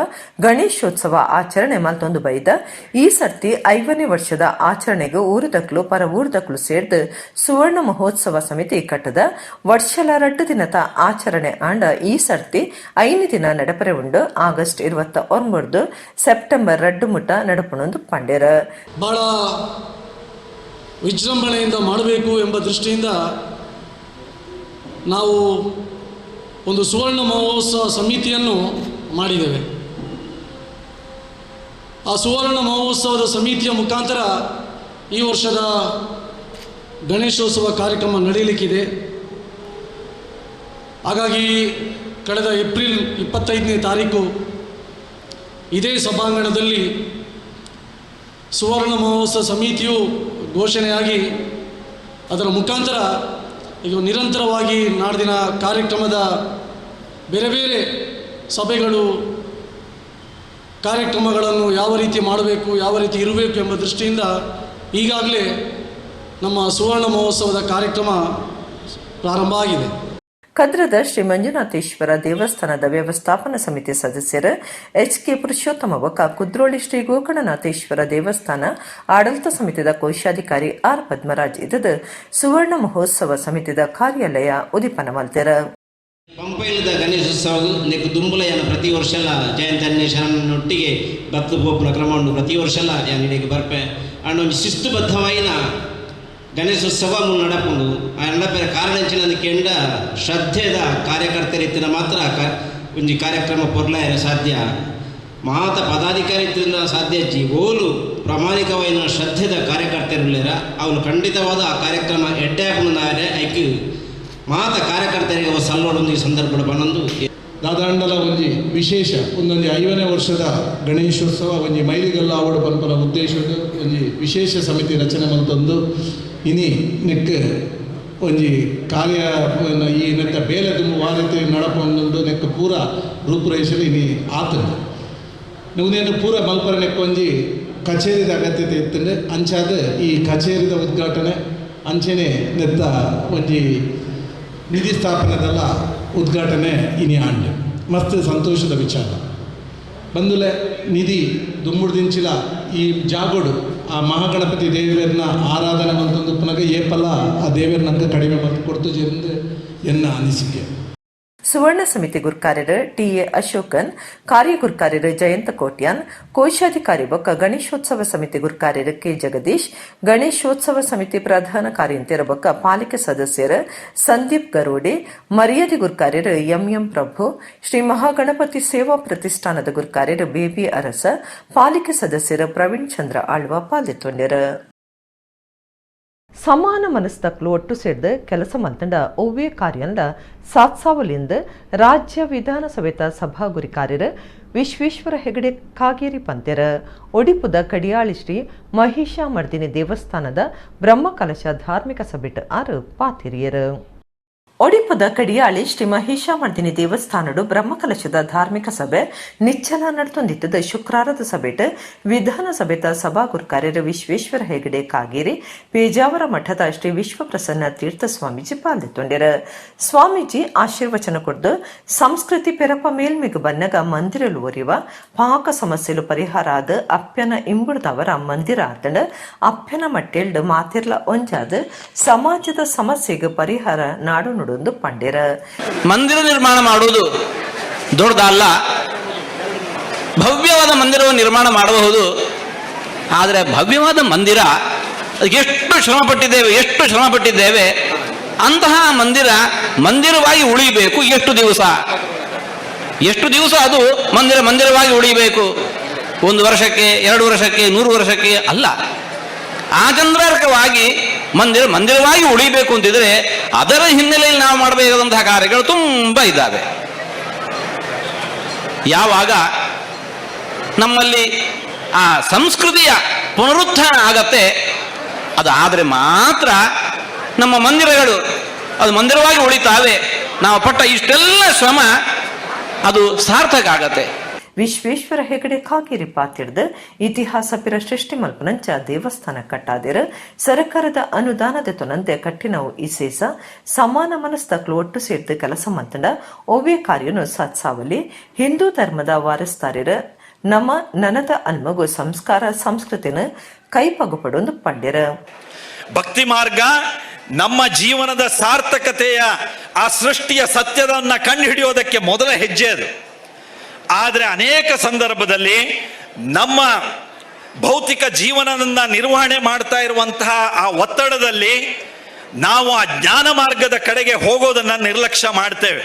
ಗಣೇಶೋತ್ಸವ ಆಚರಣೆ ಮಲ್ತೊಂದು ಬೈದ ಈ ಸರ್ತಿ 5ನೇ ವರ್ಷದ ಆಚರಣೆಗೆ ಊರದಕ್ಲು ಪರ ಊರದಕ್ಲು ಸೇರ್ದು ಸುವರ್ಣ ಮಹೋತ್ಸವ ಸಮಿತಿ ಕಟ್ಟದ ವರ್ಷಲ 2 ದಿನದ ಆಚರಣೆ ಆಂಡ ಈ ಸರ್ತಿ 5 ದಿನ ನಡಪರೆ ಉಂಡು ಆಗಸ್ಟ್ 29 ಸೆಪ್ಟೆಂಬರ್ 2 ಮುಟ ನಡಪಣೊಂದು ಪಂಡೇರ ಬಹಳ ವಿಜೃಂಭಣೆಯಿಂದ ಮಾಡಬೇಕು ಎಂಬ ದೃಷ್ಟಿಯಿಂದ ನಾವು ಒಂದು ಸುವರ್ಣ ಮಹೋತ್ಸವ ಸಮಿತಿಯನ್ನು ಮಾಡಿದ್ದೇವೆ. ಆ ಸುವರ್ಣ ಮಹೋತ್ಸವದ ಸಮಿತಿಯ ಮುಖಾಂತರ ಈ ವರ್ಷದ ಗಣೇಶೋತ್ಸವ ಕಾರ್ಯಕ್ರಮ ನಡೆಯಲಿಕ್ಕಿದೆ. ಹಾಗಾಗಿ ಕಳೆದ ಏಪ್ರಿಲ್ 25ನೇ ತಾರೀಕು ಇದೇ ಸಭಾಂಗಣದಲ್ಲಿ ಸುವರ್ಣ ಮಹೋತ್ಸವ ಸಮಿತಿಯು ಘೋಷಣೆಯಾಗಿ ಅದರ ಮುಖಾಂತರ ಈಗ ನಿರಂತರವಾಗಿ ನಾಡಿನ ಕಾರ್ಯಕ್ರಮದ ಬೇರೆ ಬೇರೆ ಸಭೆಗಳು ಕಾರ್ಯಕ್ರಮಗಳನ್ನು ಯಾವ ರೀತಿ ಮಾಡಬೇಕು, ಯಾವ ರೀತಿ ಇರಬೇಕು ಎಂಬ ದೃಷ್ಟಿಯಿಂದ ಈಗಾಗಲೇ ನಮ್ಮ ಸುವರ್ಣ ಮಹೋತ್ಸವದ ಕಾರ್ಯಕ್ರಮ ಪ್ರಾರಂಭ ಆಗಿದೆ. ಕದ್ರದ ಶ್ರೀ ಮಂಜುನಾಥೇಶ್ವರ ದೇವಸ್ಥಾನದ ವ್ಯವಸ್ಥಾಪನಾ ಸಮಿತಿ ಸದಸ್ಯರು HK ಪುರುಷೋತ್ತಮ ಬೊಕ ಕುದ್ರೋಳಿ ಶ್ರೀ ಗೋಕರ್ಣನಾಥೇಶ್ವರ ದೇವಸ್ಥಾನ ಆಡಳಿತ ಸಮಿತಿದ ಕೋಶಾಧಿಕಾರಿ R ಪದ್ಮರಾಜ್ ಇದ್ದದು ಸುವರ್ಣ ಮಹೋತ್ಸವ ಸಮಿತಿದ ಕಾರ್ಯಾಲಯ ಉದಿಪನ ಮಲ್ತೆರ ಪಂಪೈಲದ ಗಣೇಶೋತ್ಸವ ನೆಕ್ಕು ದುಂಬುಲೆಯನ ಪ್ರತಿ ವರ್ಷಲ ಜಯಂತನ್ಯ ಶರಣನೊಟ್ಟಿಗೆ ಭಕ್ತ ಗೋಪುರ ಕ್ರಮ ಉಂಡು ಪ್ರತಿ ವರ್ಷಲ ಯಾನಿಗೆ ಬರ್ಪೆ ಅಂಡ್ ಒಂದು ಶಿಸ್ತುಬದ್ಧమైన ಗಣೇಶೋತ್ಸವ ನಡಪುಂಡು ಆ ನಡಪೆರ ಕಾರಣ ಕೆಂಡ ಶ್ರದ್ಧೆದ ಕಾರ್ಯಕರ್ತರಿತ್ತಿನ ಮಾತ್ರ ಒಂಜಿ ಕಾರ್ಯಕ್ರಮ ಪೊರ್ಲಾಯರ ಸಾಧ್ಯ ಮಾತ ಪದಾಧಿಕಾರಿತ್ತಿನ ಸಾಧ್ಯ ಓಲು ಪ್ರಾಮಾಣಿಕವಾದ ಶ್ರದ್ಧೆದ ಕಾರ್ಯಕರ್ತರುಳ್ಳೇರ ಅವನು ಖಂಡಿತವಾದ ಆ ಕಾರ್ಯಕ್ರಮ ಎಡ್ಡೆ ಹಾಕೊಂಡಾರೆ ಐಕ್ ಮಾತ ಕಾರ್ಯಕರ್ತರಿಗೆ ಸಲ್ಲೋಡೊಂದು ಈ ಸಂದರ್ಭ ಬಂದು ದಾದಾಂಡಲ ಒಂಜಿ ವಿಶೇಷ ಒಂದೊಂದು 5ನೇ ವರ್ಷದ ಗಣೇಶೋತ್ಸವ ಒಂಜಿ ಮೈಲಿಗಲ್ಲ ಆವಡು ಪನ್ಪನ ಉದ್ದೇಶದ ಒಂಜಿ ವಿಶೇಷ ಸಮಿತಿ ರಚನೆ ಮಲ್ತೊಂದು ಇನಿ ನೆಕ್ ಒಂಜಿ ಕಾರ್ಯ ಈ ನೆತ್ತ ಬೇಲೆ ತುಂಬ ವಾರತೆ ನಡಪೊಂದು ನೆಕ್ ಪೂರ ರೂಪುರೇಷಲು ಇನಿ ಆತಂದು ನೂನೇನು ಪೂರ ಮಲ್ಪರ ನೆಕ್ ಒಂಜಿ ಕಚೇರಿದ ಅಗತ್ಯತೆ ಇತ್ತಂಡು ಅಂಚಾದ ಈ ಕಚೇರಿದ ಉದ್ಘಾಟನೆ ಅಂಚೆನೆ ನೆತ್ತ ಒಂಜಿ ನಿಧಿ ಸ್ಥಾಪನೆದಲ್ಲ ಉದ್ಘಾಟನೆ ಇನಿ ಆಂಡ್ ಮಸ್ತ್ ಸಂತೋಷದ ವಿಚಾರ ಬಂದುಲೆ ನಿಧಿ ದುಂಬುಡ್ದಿಂಚಿಲ ಈ ಜಾಗೋಡು ಆ ಮಹಾಗಣಪತಿ ದೇವರನ್ನ ಆರಾಧನೆ ಬಂತಂದು ಪುನಃ ಏಪಲ ಆ ದೇವರನ್ನ ಕಡಿಮೆ ಬಂದು ಕೊಡ್ತು ಎಂದು ಎನ್ನ ಅನಿಸಿಕೆ. ಸುವರ್ಣ ಸಮಿತಿ ಗುರ್ಕಾರ್ಯರು ಟಿ.ಎ. ಅಶೋಕನ್, ಕಾರ್ಯಗುರ್ಕಾರ್ಯರು ಜಯಂತ ಕೋಟ್ಯಾನ್, ಕೋಶಾಧಿಕಾರಿ ಬೊಕ್ಕ ಗಣೇಶೋತ್ಸವ ಸಮಿತಿ ಗುರ್ಕಾರ್ಯರು ಕೆ. ಜಗದೀಶ್, ಗಣೇಶೋತ್ಸವ ಸಮಿತಿ ಪ್ರಧಾನ ಕಾರ್ಯಂತರ ಬೊಕ್ಕ ಪಾಲಿಕೆ ಸದಸ್ಯರು ಸಂದೀಪ್ ಗರೋಡೆ, ಮರ್ಯಾದೆ ಗುರ್ಕಾರ್ಯರು ಎಂ ಪ್ರಭು, ಶ್ರೀ ಮಹಾಗಣಪತಿ ಸೇವಾ ಪ್ರತಿಷ್ಠಾನದ ಗುರ್ಕಾರ್ಯರು ಬೇಬಿ ಅರಸ, ಪಾಲಿಕೆ ಸದಸ್ಯರು ಪ್ರವೀಣ್ ಚಂದ್ರ ಆಳ್ವ ಪಾಲ್ಗೊಂಡರು. ಸಮಾನ ಮನಸ್ದಕ್ಲು ಒಟ್ಟು ಸೇರಿದ ಕೆಲಸ ಮಲ್ತಂಡ ಒವ್ವೇ ಕಾರ್ಯಂಡ ಸಾತ್ಸಾವಲಿಂದ ರಾಜ್ಯ ವಿಧಾನಸಭೆತ ಸಭಾ ಗುರಿ ಕಾರ್ಯರು ವಿಶ್ವೇಶ್ವರ ಹೆಗಡೆ ಕಾಗೇರಿ ಪಂತ್ಯರ ಒಡಿಪುದ ಕಡಿಯಾಳಿ ಶ್ರೀ ಮಹಿಷಾಮರ್ದಿನಿ ದೇವಸ್ಥಾನದ ಬ್ರಹ್ಮಕಲಶ ಧಾರ್ಮಿಕ ಸಭೆಟ್ ಆರು ಪಾತಿರಿಯರು. ಒಡಿಪುದ ಕಡಿಯಾಳಿ ಶ್ರೀ ಮಹಿಷಾಮರ್ದಿನಿ ದೇವಸ್ಥಾನಡು ಬ್ರಹ್ಮಕಲಶದ ಧಾರ್ಮಿಕ ಸಭೆ ನಿಚ್ಚಲ ನಡ್ತೊಂದಿತ್ತದ ಶುಕ್ರಾರದ ಸಭೆಟ್ ವಿಧಾನಸಭೆತ ಸಭಾ ಗುರ್ಕಾರ್ಯರು ವಿಶ್ವೇಶ್ವರ ಹೆಗಡೆ ಕಾಗೇರಿ ಪೇಜಾವರ ಮಠದ ಶ್ರೀ ವಿಶ್ವಪ್ರಸನ್ನ ತೀರ್ಥ ಸ್ವಾಮೀಜಿ ಪಾಲ್ಗೊಂಡರು. ಸ್ವಾಮೀಜಿ ಆಶೀರ್ವಚನ ಕೊಡ್ದು ಸಂಸ್ಕೃತಿ ಪೆರಪ ಮೇಲ್ಮಿಗು ಬನ್ನಗ ಮಂದಿರಲು ಒರಿವ ಪಾಕ ಸಮಸ್ಯೆಲು ಪರಿಹಾರ ಆದ ಅಪ್ಯನ ಇಂಬುಡ್ದವರ ಮಂದಿರ ಆತಂಡ ಅಪ್ಯನ ಮಟ್ಟೆಲ್ಡ್ ಮಾತಿರ್ಲ ಒಂಜಾದ ಸಮಾಜದ ಸಮಸ್ಯೆಗೆ ಪರಿಹಾರ ನಾಡು ನುಡೊಂದು ಪಂಡಿರ. ಮಂದಿರ ನಿರ್ಮಾಣ ಮಾಡುವುದು ದೊಡ್ಡದಲ್ಲ, ಭವ್ಯವಾದ ಮಂದಿರವನ್ನು ನಿರ್ಮಾಣ ಮಾಡಬಹುದು. ಆದರೆ ಭವ್ಯವಾದ ಮಂದಿರ ಎಷ್ಟು ಶ್ರಮ ಪಟ್ಟಿದ್ದೇವೆ ಅಂತಹ ಮಂದಿರ ಮಂದಿರವಾಗಿ ಉಳಿಯಬೇಕು. ಎಷ್ಟು ದಿವಸ ಅದು ಮಂದಿರವಾಗಿ ಉಳಿಯಬೇಕು? 1 ವರ್ಷಕ್ಕೆ, 2 ವರ್ಷಕ್ಕೆ, 100 ವರ್ಷಕ್ಕೆ ಅಲ್ಲ. ಆಚಂದ್ರಾರ್ಕವಾಗಿ ಮಂದಿರವಾಗಿ ಉಳಿಬೇಕು ಅಂತಿದ್ರೆ ಅದರ ಹಿನ್ನೆಲೆಯಲ್ಲಿ ನಾವು ಮಾಡಬೇಕಾದಂತಹ ಕಾರ್ಯಗಳು ತುಂಬ ಇದ್ದಾವೆ. ಯಾವಾಗ ನಮ್ಮಲ್ಲಿ ಆ ಸಂಸ್ಕೃತಿಯ ಪುನರುತ್ಥಾನ ಆಗತ್ತೆ, ಅದಾದರೆ ಮಾತ್ರ ನಮ್ಮ ಮಂದಿರಗಳು ಅದು ಮಂದಿರವಾಗಿ ಉಳಿತಾವೆ. ನಾವು ಪಟ್ಟ ಇಷ್ಟೆಲ್ಲ ಶ್ರಮ ಅದು ಸಾರ್ಥಕ ಆಗತ್ತೆ. ವಿಶ್ವೇಶ್ವರ ಹೆಗಡೆ ಕಾಗೇರಿ ಪಾತಿಡ್ದ ಇತಿಹಾಸ ಪಿರ ಸೃಷ್ಟಿ ಮಲ್ಪನಂಚ ದೇವಸ್ಥಾನ ಕಟ್ಟಾದಿರ ಸರ್ಕಾರದ ಅನುದಾನದ ತೊನಂತೆ ಕಟ್ಟಿನವು ಇಸೇಸ ಸಮಾನ ಮನಸ್ದಕ್ಲು ಒಟ್ಟು ಸೇರ್ದು ಕೆಲಸ ಮಂತಂಡ ಒವ್ವೇ ಕಾರ್ಯನು ಸಾತ್ಸಾವಲಿ ಹಿಂದೂ ಧರ್ಮದ ವಾರಸ್ದಾರ್ಯರ ನಮ್ಮ ನನದ ಅನ್ಮಗು ಸಂಸ್ಕಾರ ಸಂಸ್ಕೃತಿನ ಕೈಪಗುಪಡೊಂದು ಪಂಡ್ಯರ. ಭಕ್ತಿ ಮಾರ್ಗ ನಮ್ಮ ಜೀವನದ ಸಾರ್ಥಕತೆಯ ಆ ಸೃಷ್ಟಿಯ ಸತ್ಯದನ್ನ ಕಂಡು ಹಿಡಿಯೋದಕ್ಕೆ ಮೊದಲ ಹೆಜ್ಜೆ ಅದು. ಆದರೆ ಅನೇಕ ಸಂದರ್ಭದಲ್ಲಿ ನಮ್ಮ ಭೌತಿಕ ಜೀವನದಿಂದ ನಿರ್ವಹಣೆ ಮಾಡ್ತಾ ಇರುವಂತಹ ಆ ಒತ್ತಡದಲ್ಲಿ ನಾವು ಆ ಜ್ಞಾನ ಮಾರ್ಗದ ಕಡೆಗೆ ಹೋಗೋದನ್ನು ನಿರ್ಲಕ್ಷ್ಯ ಮಾಡ್ತೇವೆ.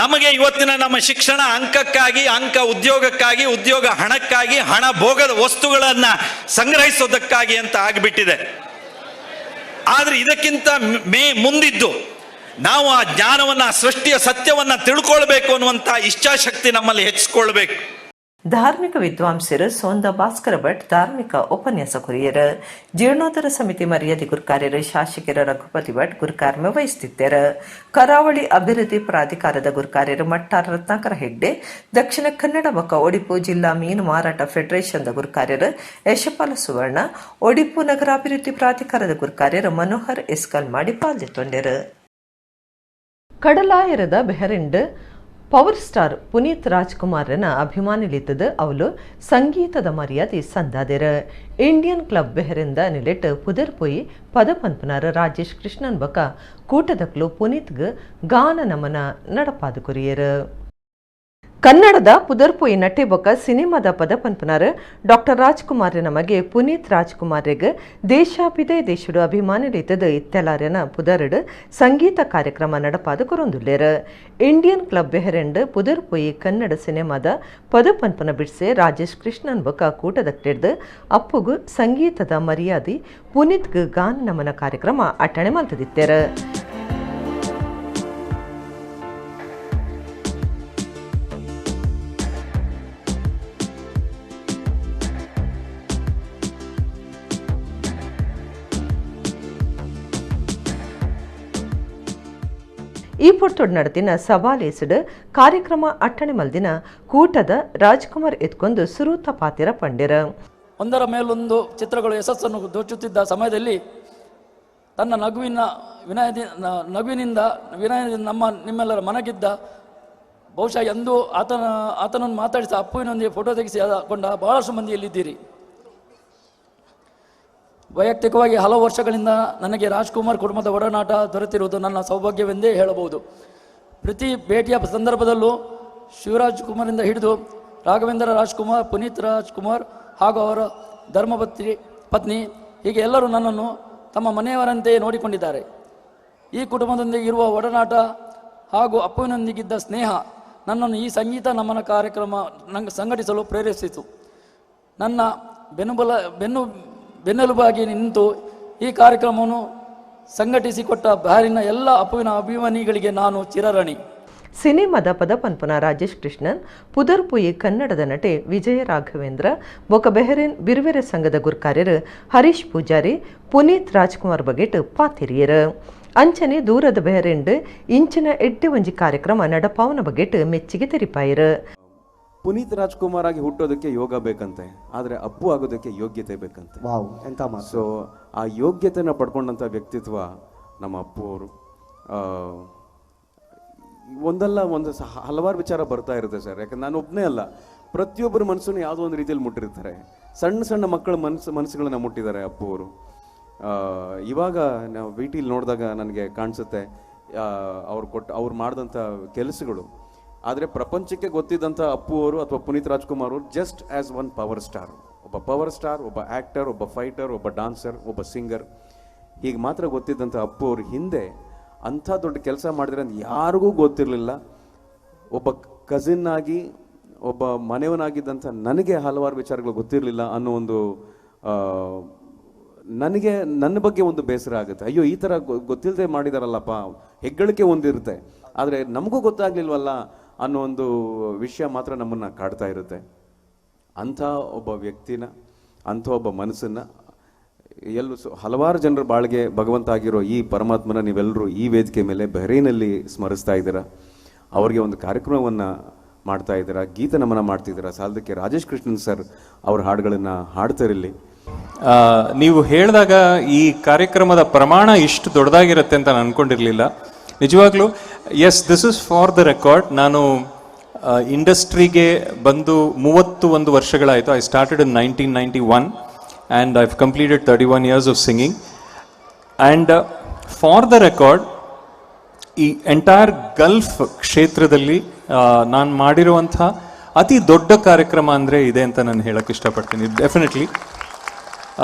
ನಮಗೆ ಇವತ್ತಿನ ನಮ್ಮ ಶಿಕ್ಷಣ ಅಂಕಕ್ಕಾಗಿ, ಅಂಕ ಉದ್ಯೋಗಕ್ಕಾಗಿ, ಉದ್ಯೋಗ ಹಣಕ್ಕಾಗಿ, ಹಣ ಭೋಗದ ವಸ್ತುಗಳನ್ನು ಸಂಗ್ರಹಿಸೋದಕ್ಕಾಗಿ ಅಂತ ಆಗಿಬಿಟ್ಟಿದೆ. ಆದರೆ ಇದಕ್ಕಿಂತ ಮುಂದಿದ್ದು ನಾವು ಆ ಜ್ಞಾನವನ್ನ, ಸೃಷ್ಟಿಯ ಸತ್ಯವನ್ನ ತಿಳ್ಕೊಳ್ಬೇಕು ಅನ್ನುವಂಥ ಇಚ್ಛಾಶಕ್ತಿ ನಮ್ಮಲ್ಲಿ ಹೆಚ್ಚಿಸ್ಕೊಳ್ಬೇಕು. ಧಾರ್ಮಿಕ ವಿದ್ವಾಂಸರು ಸೋಂದ ಭಾಸ್ಕರ ಭಟ್ ಧಾರ್ಮಿಕ ಉಪನ್ಯಾಸ ಕುರಿಯರು. ಜೀರ್ಣೋದ್ಧಾರ ಸಮಿತಿ ಮರ್ಯಾದೆ ಗುರ್ಕಾರ್ಯರು ಶಾಸಕರ ರಘುಪತಿ ಭಟ್ ಗುರ್ಕಾರ್ಮೆ ವಹಿಸುತ್ತಿದ್ದರು. ಕರಾವಳಿ ಅಭಿವೃದ್ಧಿ ಪ್ರಾಧಿಕಾರದ ಗುರ್ಕಾರ್ಯರು ಮಟ್ಟಾರ ರತ್ನಾಕರ ಹೆಗ್ಡೆ, ದಕ್ಷಿಣ ಕನ್ನಡ ಬೊಕ್ಕ ಒಡಿಪು ಜಿಲ್ಲಾ ಮೀನು ಮಾರಾಟ ಫೆಡರೇಷನ್ದ ಗುರ್ಕಾರ್ಯರು ಯಶಪಾಲ ಸುವರ್ಣ, ಒಡಿಪು ನಗರಾಭಿವೃದ್ಧಿ ಪ್ರಾಧಿಕಾರದ ಗುರ್ಕಾರ್ಯರು ಮನೋಹರ್ ಎಸ್ಕಲ್ ಮಾಡಿ ಪಾಲ್ಗೊಂಡರು. ಕಡಲಾಯರದ ಬೆಹರಿಂಡ್ ಪವರ್ ಸ್ಟಾರ್ ಪುನೀತ್ ರಾಜ್ಕುಮಾರನ ಅಭಿಮಾನಿಲಿದ್ದದು ಅವಳು ಸಂಗೀತದ ಮರ್ಯಾದೆ ಸಂದಾದೆರ. ಇಂಡಿಯನ್ ಕ್ಲಬ್ ಬೆಹರಿಂದ ನಿಲೆಟ್ ಪುದರ್ ಪೊಯಿ ಪದಪಂಪನಾರ ರಾಜೇಶ್ ಕೃಷ್ಣನ್ ಬಕ ಕೂಟದಕ್ಲು ಪುನೀತ್ಗೆ ಗಾನ ನಮನ ನಡಪಾದು ಕೊರಿಯರು. ಕನ್ನಡದ ಪುದರ್ಪೊಯಿ ನಟೆ ಬೊಕ್ಕ ಸಿನಿಮಾದ ಪದಪಂಪನಾರ ಡಾಕ್ಟರ್ ರಾಜ್ಕುಮಾರ್ನ ಮಗೆ ಪುನೀತ್ ರಾಜ್ಕುಮಾರ್ಗೆ ದೇಶಾಭಿದೇಶಡು ಅಭಿಮಾನಿಲಿದ್ದದು ಇತ್ತೆಲಾರನ ಪುದರಡು ಸಂಗೀತ ಕಾರ್ಯಕ್ರಮ ನಡಪಾದು ಕೊರೊಂದುಲ್ಲೇರ. ಇಂಡಿಯನ್ ಕ್ಲಬ್ ಬೆಹರೆಂಡ್ ಪುದರ್ಪೊಯಿ ಕನ್ನಡ ಸಿನಿಮಾದ ಪದಪಂಪನ ಬಿಡ್ಸೆ ರಾಜೇಶ್ ಕೃಷ್ಣನ್ ಬೊಕ್ಕ ಕೂಟದಕ್ಟಿಡ್ದು ಅಪ್ಪುಗು ಸಂಗೀತದ ಮರ್ಯಾದೆ ಪುನೀತ್ಗೆ ಗಾನ ನಮನ ಕಾರ್ಯಕ್ರಮ ಅಟ್ಟಣೆ ಮಲ್ತದಿತ್ತೇರ. ಈ ಪೊರ್ತೊಡ್ ನಡೆದಿನ ಸವಾಲೇಸುಡು ಕಾರ್ಯಕ್ರಮ ಅಟ್ಟಣೆ ಮಲ್ದಿನ ಕೂಟದ ರಾಜ್ಕುಮಾರ್ ಎತ್ಕೊಂಡು ಸುರೂತ ಪಾತಿರ ಪಂಡಿರ. ಒಂದರ ಮೇಲೊಂದು ಚಿತ್ರಗಳು ಯಶಸ್ಸನ್ನು ದೋಚುತ್ತಿದ್ದ ಸಮಯದಲ್ಲಿ ತನ್ನ ನಗುವಿನಿಂದ ನಿಮ್ಮೆಲ್ಲರ ಮನಗಿದ್ದ ಬಹುಶಃ ಎಂದು ಆತನನ್ನು ಮಾತಾಡಿಸಿ ಅಪ್ಪುವಿನೊಂದಿಗೆ ಫೋಟೋ ತೆಗೆಸಿಕೊಂಡ ಬಹಳಷ್ಟು ಮಂದಿ ಇಲ್ಲಿದ್ದೀರಿ. ವೈಯಕ್ತಿಕವಾಗಿ ಹಲವು ವರ್ಷಗಳಿಂದ ನನಗೆ ರಾಜ್ಕುಮಾರ್ ಕುಟುಂಬದ ಒಡನಾಟ ದೊರೆತಿರುವುದು ನನ್ನ ಸೌಭಾಗ್ಯವೆಂದೇ ಹೇಳಬಹುದು. ಪ್ರತಿ ಭೇಟಿಯ ಸಂದರ್ಭದಲ್ಲೂ ಶಿವರಾಜ್ ಕುಮಾರಿಂದ ಹಿಡಿದು ರಾಘವೇಂದ್ರ ರಾಜ್ಕುಮಾರ್, ಪುನೀತ್ ರಾಜ್ಕುಮಾರ್ ಹಾಗೂ ಅವರ ಪತ್ನಿ ಹೀಗೆ ಎಲ್ಲರೂ ನನ್ನನ್ನು ತಮ್ಮ ಮನೆಯವರಂತೆಯೇ ನೋಡಿಕೊಂಡಿದ್ದಾರೆ. ಈ ಕುಟುಂಬದೊಂದಿಗೆ ಇರುವ ಒಡನಾಟ ಹಾಗೂ ಅಪ್ಪುವಿನೊಂದಿಗಿದ್ದ ಸ್ನೇಹ ನನ್ನನ್ನು ಈ ಸಂಗೀತ ನಮನ ಕಾರ್ಯಕ್ರಮ ಸಂಘಟಿಸಲು ಪ್ರೇರೇಪಿಸಿತು. ನನ್ನ ಬೆನ್ನೆಲುಬಾಗಿ ನಿಂತು ಈ ಕಾರ್ಯಕ್ರಮವನ್ನು ಸಂಘಟಿಸಿಕೊಟ್ಟ ಬಾರಿನ ಎಲ್ಲ ಅಪ್ಪುವಿನ ಅಭಿಮಾನಿಗಳಿಗೆ ನಾನು ಚಿರಋಣಿ. ಸಿನಿಮಾದ ಪದಪನ್ಪುನ ರಾಜೇಶ್ ಕೃಷ್ಣನ್, ಪುದರ್ಪುಯಿ ಕನ್ನಡದ ನಟೆ ವಿಜಯ ರಾಘವೇಂದ್ರ, ಬೊಕ ಬೆಹರೇನ್ ಬಿರ್ವೆರೆ ಸಂಘದ ಗುರ್ಕಾರ್ಯರು ಹರೀಶ್ ಪೂಜಾರಿ, ಪುನೀತ್ ರಾಜ್ಕುಮಾರ್ ಬಗೆಟ್ ಪಾತಿರಿಯರು. ಅಂಚನೆ ದೂರದ ಬೆಹರೆಂಡ್ ಇಂಚಿನ ಎಡ್ಡೆ ಒಂಜಿ ಕಾರ್ಯಕ್ರಮ ನಡಪಾವನ ಬಗೆಟ್ ಮೆಚ್ಚಿಗೆ ತೆರಿಪಾಯಿರು. ಪುನೀತ್ ರಾಜ್ಕುಮಾರ್ ಆಗಿ ಹುಟ್ಟೋದಕ್ಕೆ ಯೋಗ ಬೇಕಂತೆ, ಆದರೆ ಅಪ್ಪು ಆಗೋದಕ್ಕೆ ಯೋಗ್ಯತೆ ಬೇಕಂತೆ. ಸೊ ಆ ಯೋಗ್ಯತೆನ ಪಡ್ಕೊಂಡಂಥ ವ್ಯಕ್ತಿತ್ವ ನಮ್ಮ ಅಪ್ಪು ಅವರು. ಒಂದಲ್ಲ ಒಂದು ಹಲವಾರು ವಿಚಾರ ಬರ್ತಾ ಇರುತ್ತೆ ಸರ್. ಯಾಕಂದ್ರೆ ನಾನು ಒಬ್ಬನೇ ಅಲ್ಲ, ಪ್ರತಿಯೊಬ್ಬರ ಮನಸ್ಸನ್ನು ಯಾವುದೋ ಒಂದು ರೀತಿಯಲ್ಲಿ ಮುಟ್ಟಿರ್ತಾರೆ. ಸಣ್ಣ ಸಣ್ಣ ಮಕ್ಕಳ ಮನಸ್ಸುಗಳನ್ನ ಮುಟ್ಟಿದ್ದಾರೆ ಅಪ್ಪು ಅವರು. ಇವಾಗ ನಾವು VTಲಿ ನೋಡಿದಾಗ ನನಗೆ ಕಾಣಿಸುತ್ತೆ ಅವ್ರು ಮಾಡಿದಂಥ ಕೆಲಸಗಳು. ಆದರೆ ಪ್ರಪಂಚಕ್ಕೆ ಗೊತ್ತಿದ್ದಂಥ ಅಪ್ಪು ಅವರು ಅಥವಾ ಪುನೀತ್ ರಾಜ್ಕುಮಾರ್ ಅವರು just as one power star, ಒಬ್ಬ ಆ್ಯಕ್ಟರ್, ಒಬ್ಬ ಫೈಟರ್, ಒಬ್ಬ ಡಾನ್ಸರ್, ಒಬ್ಬ ಸಿಂಗರ್, ಹೀಗೆ ಮಾತ್ರ ಗೊತ್ತಿದ್ದಂಥ ಅಪ್ಪು ಅವ್ರ ಹಿಂದೆ ಅಂಥ ದೊಡ್ಡ ಕೆಲಸ ಮಾಡಿದ್ರೆ ಅಂತ ಯಾರಿಗೂ ಗೊತ್ತಿರಲಿಲ್ಲ. ಒಬ್ಬ ಕಸಿನ್ ಆಗಿ, ಒಬ್ಬ ಮನೆಯವನಾಗಿದ್ದಂಥ ನನಗೆ ಹಲವಾರು ವಿಚಾರಗಳು ಗೊತ್ತಿರಲಿಲ್ಲ ಅನ್ನೋ ಒಂದು ನನಗೆ ನನ್ನ ಬಗ್ಗೆ ಒಂದು ಬೇಸರ ಆಗುತ್ತೆ. ಅಯ್ಯೋ, ಈ ಥರ ಗೊತ್ತಿಲ್ಲದೆ ಮಾಡಿದಾರಲ್ಲಪ್ಪ, ಹೆಗ್ಗಳಿಕೆ ಒಂದಿರುತ್ತೆ, ಆದರೆ ನಮಗೂ ಗೊತ್ತಾಗ್ಲಿಲ್ವಲ್ಲ ಅನ್ನೋ ಒಂದು ವಿಷಯ ಮಾತ್ರ ನಮ್ಮನ್ನು ಕಾಡ್ತಾ ಇರುತ್ತೆ. ಅಂಥ ಒಬ್ಬ ವ್ಯಕ್ತಿನ, ಅಂಥ ಒಬ್ಬ ಮನಸ್ಸನ್ನು ಹಲವಾರು ಜನರ ಬಾಳಿಗೆ ಭಗವಂತ ಆಗಿರೋ ಈ ಪರಮಾತ್ಮನ ನೀವೆಲ್ಲರೂ ಈ ವೇದಿಕೆ ಮೇಲೆ ಬಹ್ರೈನಲ್ಲಿ ಸ್ಮರಿಸ್ತಾ ಇದ್ದೀರಾ. ಅವರಿಗೆ ಒಂದು ಕಾರ್ಯಕ್ರಮವನ್ನು ಮಾಡ್ತಾ ಇದ್ದೀರಾ, ಗೀತ ನಮನ ಮಾಡ್ತಿದ್ದೀರಾ. ಸಾಲದಕ್ಕೆ ರಾಜೇಶ್ ಕೃಷ್ಣನ್ ಸರ್ ಅವ್ರ ಹಾಡುಗಳನ್ನು ಹಾಡ್ತಾರಿಲ್ಲಿ. ನೀವು ಹೇಳಿದಾಗ ಈ ಕಾರ್ಯಕ್ರಮದ ಪ್ರಮಾಣ ಇಷ್ಟು ದೊಡ್ಡದಾಗಿರುತ್ತೆ ಅಂತ ನಾನು ಅನ್ಕೊಂಡಿರಲಿಲ್ಲ. ನಿಜವಾಗ್ಲೂ yes, this is for the record. ನಾನು ಇಂಡಸ್ಟ್ರಿಗೆ ಬಂದು 31 ವರ್ಷಗಳಾಯಿತು. I started in 1991 and I've completed 31 years of singing. And for the record, ಈ ಎಂಟೈರ್ ಗಲ್ಫ್ ಕ್ಷೇತ್ರದಲ್ಲಿ ನಾನು ಮಾಡಿರುವಂಥ ಅತಿ ದೊಡ್ಡ ಕಾರ್ಯಕ್ರಮ ಅಂದರೆ ಇದೆ ಅಂತ ನಾನು ಹೇಳಕ್ಕೆ ಇಷ್ಟಪಡ್ತೀನಿ. ಡೆಫಿನೆಟ್ಲಿ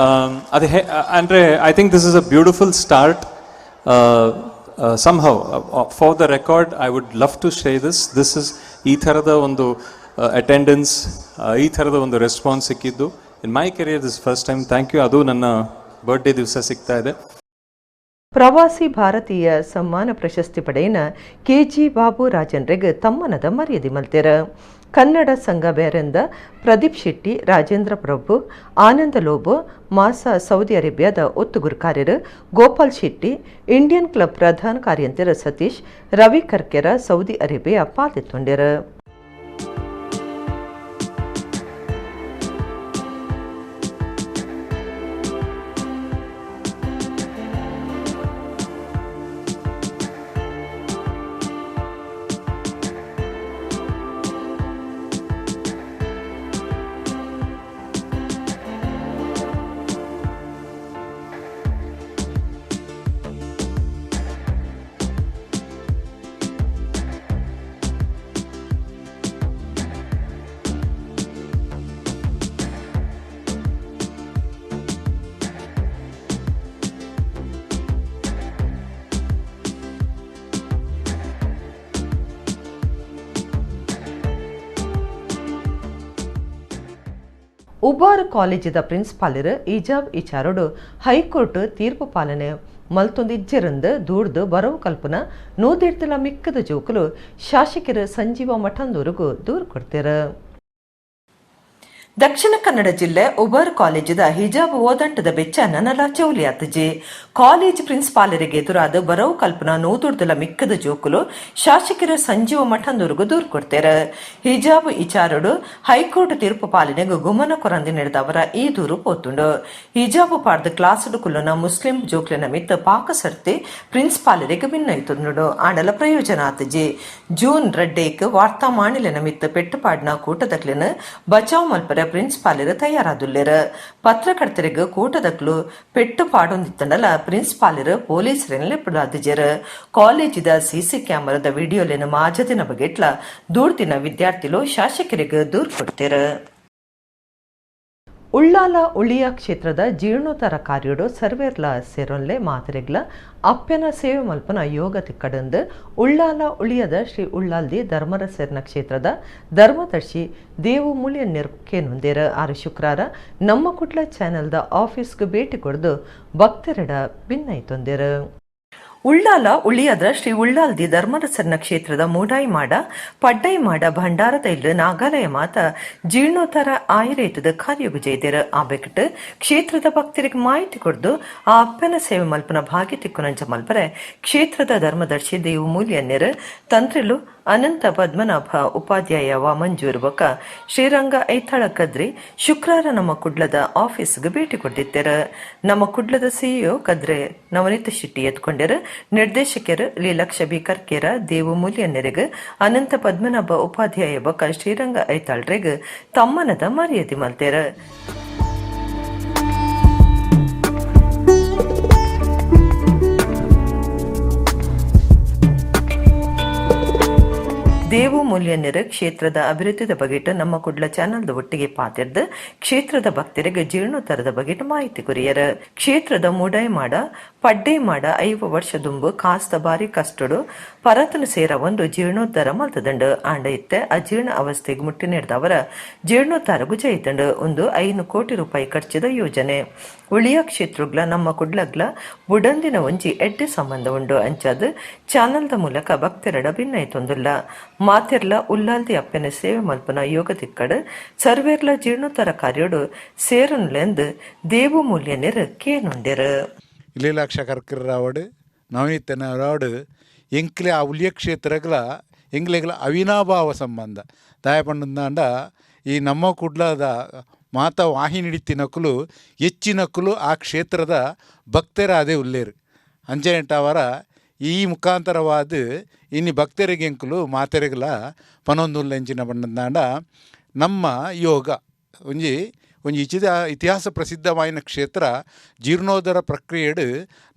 ಅಂದರೆ I think this is a beautiful start. somehow for the record I would love to say this is ಈ ಥರದ ಒಂದು ಅಟೆಂಡೆನ್ಸ್, ಈ ಥರದ ಒಂದು ರೆಸ್ಪಾನ್ಸ್ ಸಿಕ್ಕಿದ್ದು in my career this first time. Thank you. ಅದು ನನ್ನ ಬರ್ಡೇ ದಿವಸ ಸಿಗ್ತಾ ಇದೆ. ಪ್ರವಾಸಿ ಭಾರತೀಯ ಸಮ್ಮಾನ ಪ್ರಶಸ್ತಿ ಪಡೆಯಿನ KG ಬಾಬು ರಾಜನ್ರೆಗ್ ತಮ್ಮನದ ಮರ್ಯಾದೆ ಮಲ್ತೆರ. ಕನ್ನಡ ಸಂಘ ಬೇರೆಂದ ಪ್ರದೀಪ್ ಶೆಟ್ಟಿ, ರಾಜೇಂದ್ರ ಪ್ರಭು, ಆನಂದ ಲೋಬೋ, ಮಾಸಾ ಸೌದಿ ಅರೇಬಿಯಾದ ಒತ್ತುಗುರು ಕಾರ್ಯರು ಗೋಪಾಲ್ ಶೆಟ್ಟಿ, ಇಂಡಿಯನ್ ಕ್ಲಬ್ ಪ್ರಧಾನ ಕಾರ್ಯಂತರ ಸತೀಶ್, ರವಿ ಕರ್ಕೆರ ಸೌದಿ ಅರೇಬಿಯಾ ಪಾದೆತ್ತೊಂಡೆರು. ಉಬಾರ್ ಕಾಲೇಜಿದ ಪ್ರಿನ್ಸಿಪಾಲರು ಇಜಾಬ್ ಇಚಾರೋಡು ಹೈಕೋರ್ಟ್ ತೀರ್ಪು ಪಾಲನೆ ಮಲ್ತೊಂದಿಜ್ಜರಂದು ದೂಡ್ದು ಬರವು ಕಲ್ಪನ ನೂದಿಡ್ತಲ ಮಿಕ್ಕದ ಜೋಕಲು ಶಾಸಕರು ಸಂಜೀವ ಮಠಂದೂರಿಗೂ ದೂರು ಕೊಡ್ತಾರೆ. ದಕ್ಷಿಣ ಕನ್ನಡ ಜಿಲ್ಲೆ ಉಬರ್ ಕಾಲೇಜಿದ ಹಿಜಾಬ್ ಓದಂಟದ ಬೆಚ್ಚ ನನಲ ಚೌಲಿಯಾತಜಿ ಕಾಲೇಜ್ ಪ್ರಿನ್ಸಿಪಾಲರಿಗೆ ಎದುರಾದ ಬರವು ಕಲ್ಪನಾ ನೋದುರ್ದಲ ಮಿಕ್ಕದ ಜೋಕುಲು ಶಾಸಕರ ಸಂಜೀವ ಮಠಂದೂರ್ಗು ದೂರು ಕೊಡ್ತಾರೆ. ಹಿಜಾಬ್ ವಿಚಾರಡು ಹೈಕೋರ್ಟ್ ತೀರ್ಪು ಪಾಲನೆಗೂ ಗುಮನ ಕೊರಂದಿ ನಡೆದವರ ಈ ದೂರು ಪೋತುಂಡು. ಹಿಜಾಬ್ ಪಾಡ್ದ ಕ್ಲಾಸ್ಡು ಕುಲ್ಲುನ ಮುಸ್ಲಿಂ ಜೋಕ್ಲಿನ ಮಿತ್ತ ಪಾಕ ಸರ್ತಿ ಪ್ರಿನ್ಸಿಪಾಲರಿಗೆ ಭಿನ್ನೈತುಂಡು ಆಂಡಲ ಪ್ರಯೋಜನ ಆತಜಿ. ಜೂನ್ 2 ವಾರ್ತಾ ಮಾಣಿಲಿನ ಮಿತ್ತ ಪೆಟ್ಟುಪಾಡ್ನ ಕೂಟದಕ್ಲಿನ ಬಚಾವ್ ಮಲ್ಪರ ಪ್ರಿನ್ಸಿಪಾಲರು ತಯಾರಾದುಲ್ಲೇರು. ಪತ್ರಕರ್ತರಿಗೆ ಕೂಟದಕ್ಲು ಪೆಟ್ಟು ಪಾಡೊಂದಿತ್ತಂಡಲ ಪ್ರಿನ್ಸಿಪಾಲರು ಪೊಲೀಸರನ್ನೇ ಪುಡಾದಿಜರು. ಕಾಲೇಜಿದ ಸಿಸಿ ಕ್ಯಾಮರಾದ ವಿಡಿಯೋಲಿನ ಮಾಜದಿನ ಬಗೆಟ್ಲ ದೂರ್ದಿನ ವಿದ್ಯಾರ್ಥಿಗಳು ಶಾಸಕರಿಗೆ ದೂರು ಕೊಡ್ತೇರು. ಉಳ್ಳಾಲ ಉಳಿಯ ಕ್ಷೇತ್ರದ ಜೀರ್ಣೋದ್ಧಾರ ಕಾರ್ಯಡು ಸರ್ವೇರ್ಲ ಸೇರೊನ್ಲೆ ಮಾತರೆಗ್ಲ ಅಪ್ಪನ ಸೇವೆ ಮಲ್ಪನ ಯೋಗ ತಿಕ್ಕಡಂದು ಉಳ್ಳಾಲ ಉಳಿಯದ ಶ್ರೀ ಉಳ್ಳಾಲ್ದಿ ಧರ್ಮರ ಸೇರ್ನ ಕ್ಷೇತ್ರದ ಧರ್ಮದರ್ಶಿ ದೇವು ಮೂಲ್ಯನ್ಯರ್ ಕೇನುಂದೇರ ಆರು ಶುಕ್ರವಾರ ನಮ್ಮ ಕುಟ್ಲ ಚಾನೆಲ್ದ ಆಫೀಸ್ಗೆ ಭೇಟಿ ಕೊಡ್ದು ಭಕ್ತರಡ ಭಿನ್ನೈತೊಂದೇರು. ಉಳ್ಳಾಲ ಉಳಿಯದ ಶ್ರೀ ಉಳ್ಳಾಲ್ದಿ ಧರ್ಮರಸರ್ನ ಕ್ಷೇತ್ರದ ಮೂಡಾಯಿಮಾಡ ಪಡ್ಡೈಮಾಡ ಭಂಡಾರದ ಇಲ್ಲ ನಾಗಾಲಯ ಮಾತ ಜೀರ್ಣೋದ್ಧಾರ ಆಯುರ್ವೇದದ ಕಾರ್ಯಗು ಜೈದೇರು ಆಬೇಕಿಟ್ಟು ಕ್ಷೇತ್ರದ ಭಕ್ತರಿಗೆ ಮಾಹಿತಿ ಕೊಡ್ದು ಆ ಅಪ್ಪನ ಸೇವೆ ಮಲ್ಪನ ಭಾಗ್ಯ ತಿಕ್ಕುನಂಚ ಮಲ್ಪರೆ ಕ್ಷೇತ್ರದ ಧರ್ಮದರ್ಶಿ ದೇವು ಮೂಲ್ಯನ್ಯರು ತಂತ್ರಿಲು ಅನಂತ ಪದ್ಮನಾಭ ಉಪಾಧ್ಯಾಯ ಮಂಜೂರು ಬೊಕ್ಕ ಶ್ರೀರಂಗ ಐತಾಳ ಕದ್ರಿ ಶುಕ್ರವಾರ ನಮ್ಮ ಕುಡ್ಲದ ಆಫೀಸ್ಗೆ ಭೇಟಿ ಕೊಡ್ತಿದ್ದಾರೆ. ನಮ್ಮ ಕುಡ್ಲದ ಸಿಇಒ ಕದ್ರೆ ನವನೀತ ಶೆಟ್ಟಿ ಎತ್ಕೊಂಡ್ಯಾರ. ನಿರ್ದೇಶಕರು ಲೀಲಕ್ಷ ಬಿ ಕರ್ಕೇರ ದೇವು ಮೂಲ್ಯನ್ಯರಿಗೆ ಅನಂತ ಪದ್ಮನಾಭ ಉಪಾಧ್ಯಾಯ ಬೊಕ್ಕ ಶ್ರೀರಂಗ ಐತಾಳ್ರಿಗೆ ತಮ್ಮನದ ಮರ್ಯಾದೆ ಮಲ್ತೇರ. ದೇವು ಮೂಲ್ಯನ್ಯರ ಕ್ಷೇತ್ರದ ಅಭಿವೃದ್ಧಿದ ಬಗೆಟ್ ನಮ್ಮ ಕುಡ್ಲ ಚಾನಲ್ದ ಒಟ್ಟಿಗೆ ಪಾತಿರ್ದು ಕ್ಷೇತ್ರದ ಭಕ್ತರಿಗೆ ಜೀರ್ಣೋದ್ಧಾರದ ಬಗೆಟ್ ಮಾಹಿತಿ ಕೊರಿಯರ. ಕ್ಷೇತ್ರದ ಮೂಡಾಯಿಮಾಡ ಪಡ್ಡೈಮಾಡ 5 ವರ್ಷ ದುಂಬು ಕಾಸ್ತ ಬಾರಿ ಕಷ್ಟಡು ಪರತನ ಸೇರ ಒಂದು ಜೀರ್ಣೋದ್ಧಾರ ಮಲ್ತದಂಡು ಆಂಡ ಇತ್ತೆ ಅಜೀರ್ಣ ಅವಸ್ಥೆಗೆ ಮುಟ್ಟಿ ನೀಡಿದವರ ಜೀರ್ಣೋದ್ಧಾರಗೂ ಜೈತಂಡು ಒಂದು 5 ಕೋಟಿ ರೂಪಾಯಿ ಖರ್ಚಿದ ಯೋಜನೆ. ಉಳಿಯ ಕ್ಷೇತ್ರಗ್ಲ ನಮ್ಮ ಕುಡ್ಲಗ್ಲ ಬುಡಂದಿನ ಒಂಜಿ ಎಡ್ಡೆ ಸಂಬಂಧ ಉಂಡು ಅಂಚಾದ ಚಾನಲ್ದ ಮೂಲಕ ಭಕ್ತರಡ ಭಿನ್ನೈತೊಂದುಲ್ಲ. ಮಾತೆರ್ಲ ಉಲ್ಲಾಲ್ದಿ ಅಪ್ಪನ ಸೇವೆ ಮಲ್ಪನ ಯೋಗ ತಿಕ್ಕಡು ಸರ್ವೇರ್ಲ ಜೀರ್ಣೋದ್ಧಾರ ಕಾರ್ಯಡು ಸೇರನ್ಲೆಂದು ದೇವು ಮೂಲ್ಯನ್ಯರು ಕೇನುಂಡ್ಯರು. ಲೀಲಾಕ್ಷ ಕರ್ಕರವಡು ನವನೀತನವಡು ಎಂಕ್ಲೆ ಆ ಉಲಿಯ ಕ್ಷೇತ್ರಗಳ ಎಂಗ್ಲೆಗಳ ಅವಿನಾಭಾವ ಸಂಬಂಧ ದಾಯಪಂಡ ಈ ನಮ್ಮ ಕುಡ್ಲದ ಮಾತಾ ವಾಹಿನಿ ಹಿಡಿತಿನಕ್ಕಲು ಹೆಚ್ಚಿನಕ್ಕಲು ಆ ಕ್ಷೇತ್ರದ ಭಕ್ತರ ಅದೇ ಉಲ್ಲೇರು ಅಂಚೆಂಟವರ ಈ ಮುಖಾಂತರವಾದ ಇನ್ನು ಭಕ್ತರಿಗೆ ಎಂಕಲು ಮಾತೆರೆಗಳ ಪನೊಂದುಲ್ಲೆಂಚಿನ ಬಣ್ಣದಾಂಡ ನಮ್ಮ ಯೋಗ ಒಂಜಿ ಇತಿಹಾಸ ಪ್ರಸಿದ್ಧವಾಯಿನ ಕ್ಷೇತ್ರ ಜೀರ್ಣೋದ್ಧಾರ ಪ್ರಕ್ರಿಯೆಡು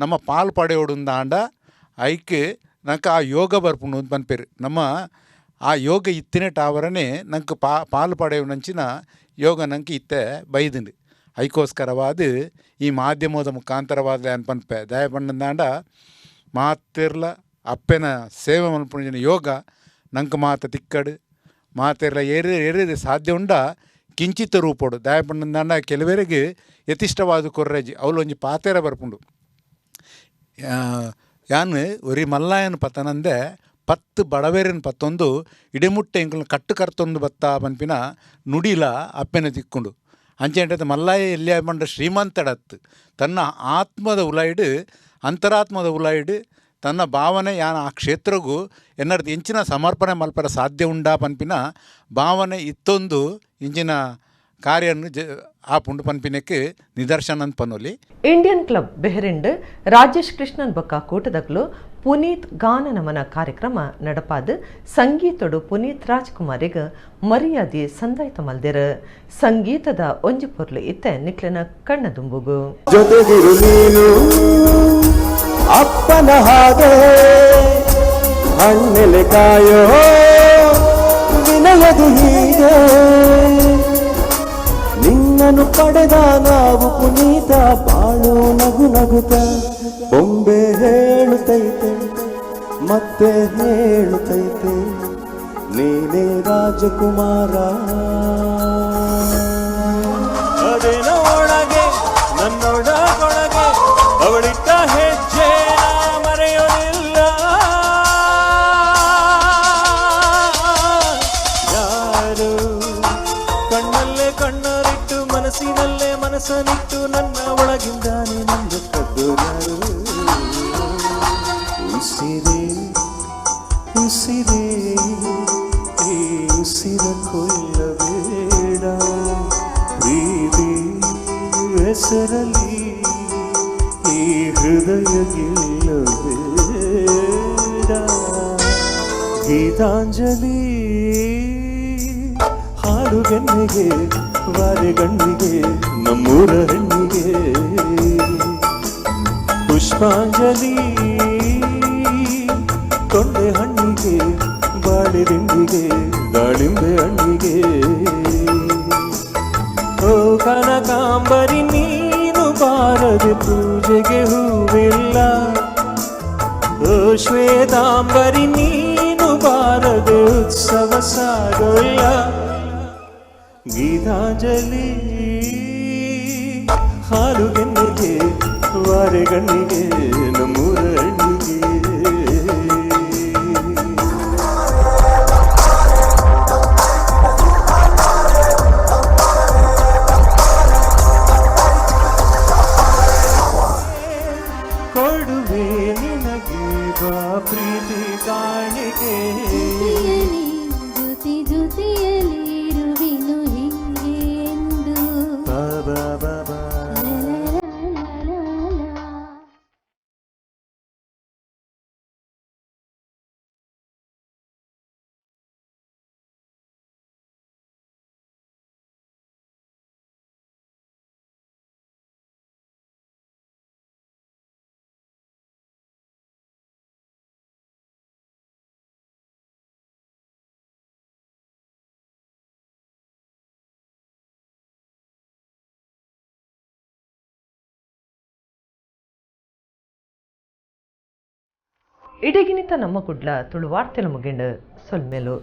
ನಮ್ಮ ಪಾಲು ಪಡೆಯೋಡುಂದಾಂಡ ಐಕೆ ನಂಗೆ ಆ ಯೋಗ ಬರ್ಪುಂಡು ಪನ್ಪೇರು ನಮ್ಮ ಆ ಯೋಗ ಇತ್ತಿನ ಟಾವರನೇ ನಂಗೆ ಪಾಲು ಪಡೆಯುವಂಚಿನ ಯೋಗ ನಂಗೆ ಇತ್ತೆ ಬೈದುಂಡು ಐಕೋಸ್ಕರವಾದ ಈ ಮಾಧ್ಯಮದ ಮುಖಾಂತರವಾದ ಅನ್ಪನ್ಪೆ ದಯ ಬಣ್ಣದಾಂಡ ಮಾತೆರ್ಲ ಅಪ್ಪನ ಸೇವೆ ಮಲ್ಪುಂಜಿನ ಯೋಗ ನಂಗೆ ಮಾತ ತಿಕ್ಕಡು ಮಾತೆರ್ಲ ಏರಿದೆ ಸಾಧ್ಯ ಉಂಡ ಕಿಂಚಿತ್ತ ರೂಪೋಡು ದಯ ಬಣ್ಣದಾಂಡ ಕೆಲವರಿಗೆ ಯಥಿಷ್ಟವಾದ ಕೊರ್ರಜಿ ಅವಳು ಒಂಜಿ ಪಾತೆರ ಬರ್ಪುಂಡು ಯಾನು ಒರಿ ಮಲ್ಲಾಯನ ಪತನಂದೆ 10 ಬಡವೇರಿನ ಪತ್ತೊಂದು ಇಡೆಮುಟ್ಟೆ ಎಂಕಲ್ನ ಕಟ್ಟು ಕರ್ತೊಂದು ಬತ್ತ ಪನ್ಪಿನ ನುಡಿಲ ಅಪ್ಪೆನ ತಿಕ್ಕೊಂಡು ಅಂಚೆಂಟದ ಮಲ್ಲಾಯ ಎಲ್ಲಿಯ ಬಂಡ ಶ್ರೀಮಂತಡತ್ತು ತನ್ನ ಆತ್ಮದ ಉಲಾಯಿಡು ಅಂತರಾತ್ಮದ ಉಲಾಯಿಡು ತನ್ನ ಭಾವನೆ ಯಾನ ಆ ಕ್ಷೇತ್ರಗೂ ಎನ್ನರ್ದು ಎಂಚಿನ ಸಮರ್ಪಣೆ ಮಲ್ಪರ ಸಾಧ್ಯ ಉಂಡಾ ಪನ್ಪಿನ ಭಾವನೆ ಇತ್ತೊಂದು ಇಂಚಿನ ಕಾರ್ಯನ್ನು ಆ ಪುಂಡು ಪನ್ಪಿನಕ್ಕೆ ನಿದರ್ಶನ ಪನ್ನೊಲಿ. ಇಂಡಿಯನ್ ಕ್ಲಬ್ ಬೆಹರಿಂಡ್ ರಾಜೇಶ್ ಕೃಷ್ಣನ್ ಬೊಕ್ಕ ಕೂಟದಕ್ಲು ಪುನೀತ್ ಗಾನ ನಮನ ಕಾರ್ಯಕ್ರಮ ನಡಪಾದ ಸಂಗೀತಡು ಪುನೀತ್ ರಾಜ್ಕುಮಾರಿಗೆ ಮರ್ಯಾದೆ ಸಂದಾಯ್ತ ಮಲ್ದೆರ. ಸಂಗೀತದ ಒಂಜಿ ಪೊರ್ಲು ಇತ್ತೆ ನಿಕ್ಲಿನ ಕಣ್ಣ ದುಂಬುಗು ಜೊತೆಗಿರು ನೀನು ಅಪ್ಪನ ಹಾಗೆ ಹಣ್ಣೆಲೆ ಕಾಯೋ ವಿನಯದು ಹೀಗೆ ನಿನ್ನನ್ನು ಪಡೆದ ನಾವು ಪುನೀತ ಬಾಳು ನಗು ನಗುತ್ತ ಬೊಂಬೆ ಹೇಳುತ್ತೈತೆ ಮತ್ತೆ ಹೇಳುತ್ತೈತೆ ನೀನೇ ರಾಜಕುಮಾರ ಅದೇನೊಳಗೆ ನನ್ನೊಳಗೊಳಗೆ ಅವಳಿಟ್ಟ ಹೆಜ್ಜೆ ಮರೆಯೋದಿಲ್ಲ ಯಾರು ಕಣ್ಣಲ್ಲೇ ಕಣ್ಣು ಮನಸ್ಸನಿಟ್ಟು ನನ್ನ ಒಳಗಿಂದಾನೆ ನನ್ನ ಕದ್ದೋರ್ಯಾರು ಉಸಿರೇ ಉಸಿರೇ ಈ ಉಸಿರ ಕೊಲ್ಲಬೇಡ ಪ್ರೀತಿ ಹೆಸರಲ್ಲಿ ಈ ಹೃದಯ ಗೆಲ್ಲಬೇಡ ಗೀತಾಂಜಲಿ ಹಾಡುಗೆನ್ನಿಗೆ ವಾರೆಗಣ್ಣಿಗೆ ನಮ್ಮೂರ ಹೆಣ್ಣಿಗೆ ಪುಷ್ಪಾಂಜಲಿ ತೊಂಡೆ ಹಣ್ಣಿಗೆ ಬಾಳೆ ದಿಂಡಿಗೆ ದಾಳಿಂಬೆ ಹಣ್ಣಿಗೆ ಓ ಕನಕಾಂಬರಿ ನೀನು ಬಾರದೆ ಪೂಜೆಗೆ ಹೂವಿಲ್ಲ ಓ ಶ್ವೇತಾಂಬರಿ ನೀನು ಬಾರದೆ ಉತ್ಸವ ಸಾಗೋಲ್ಲ ಗೀತಾಂಜಲಿ ಹಾಡುಗೆನ್ನಿಗೆ ವಾರೆಗಣ್ಣಿಗೆ ನಮ್ಮೂರ ಹಣ್ಣಿಗೆ ಕೊಡುವೆ ನಿನಗೆ ಬಾ ಪ್ರೀತಿ ಕಾಣಿಕೆ ಜೊತೆ ಜೊತೆಯಲ್ಲಿರುವೆನು ಹಿಂಗೆ ಎಂದು ಬಾಬಾ ಬಾಬಾ ಇಡಗಿನಿತ ನಮ್ಮ ಕುಡ್ಲ ತುಳುವಾರ್ತೆಲ ಮುಗಿಂಡು ಸೊಲ್ಮೆಲು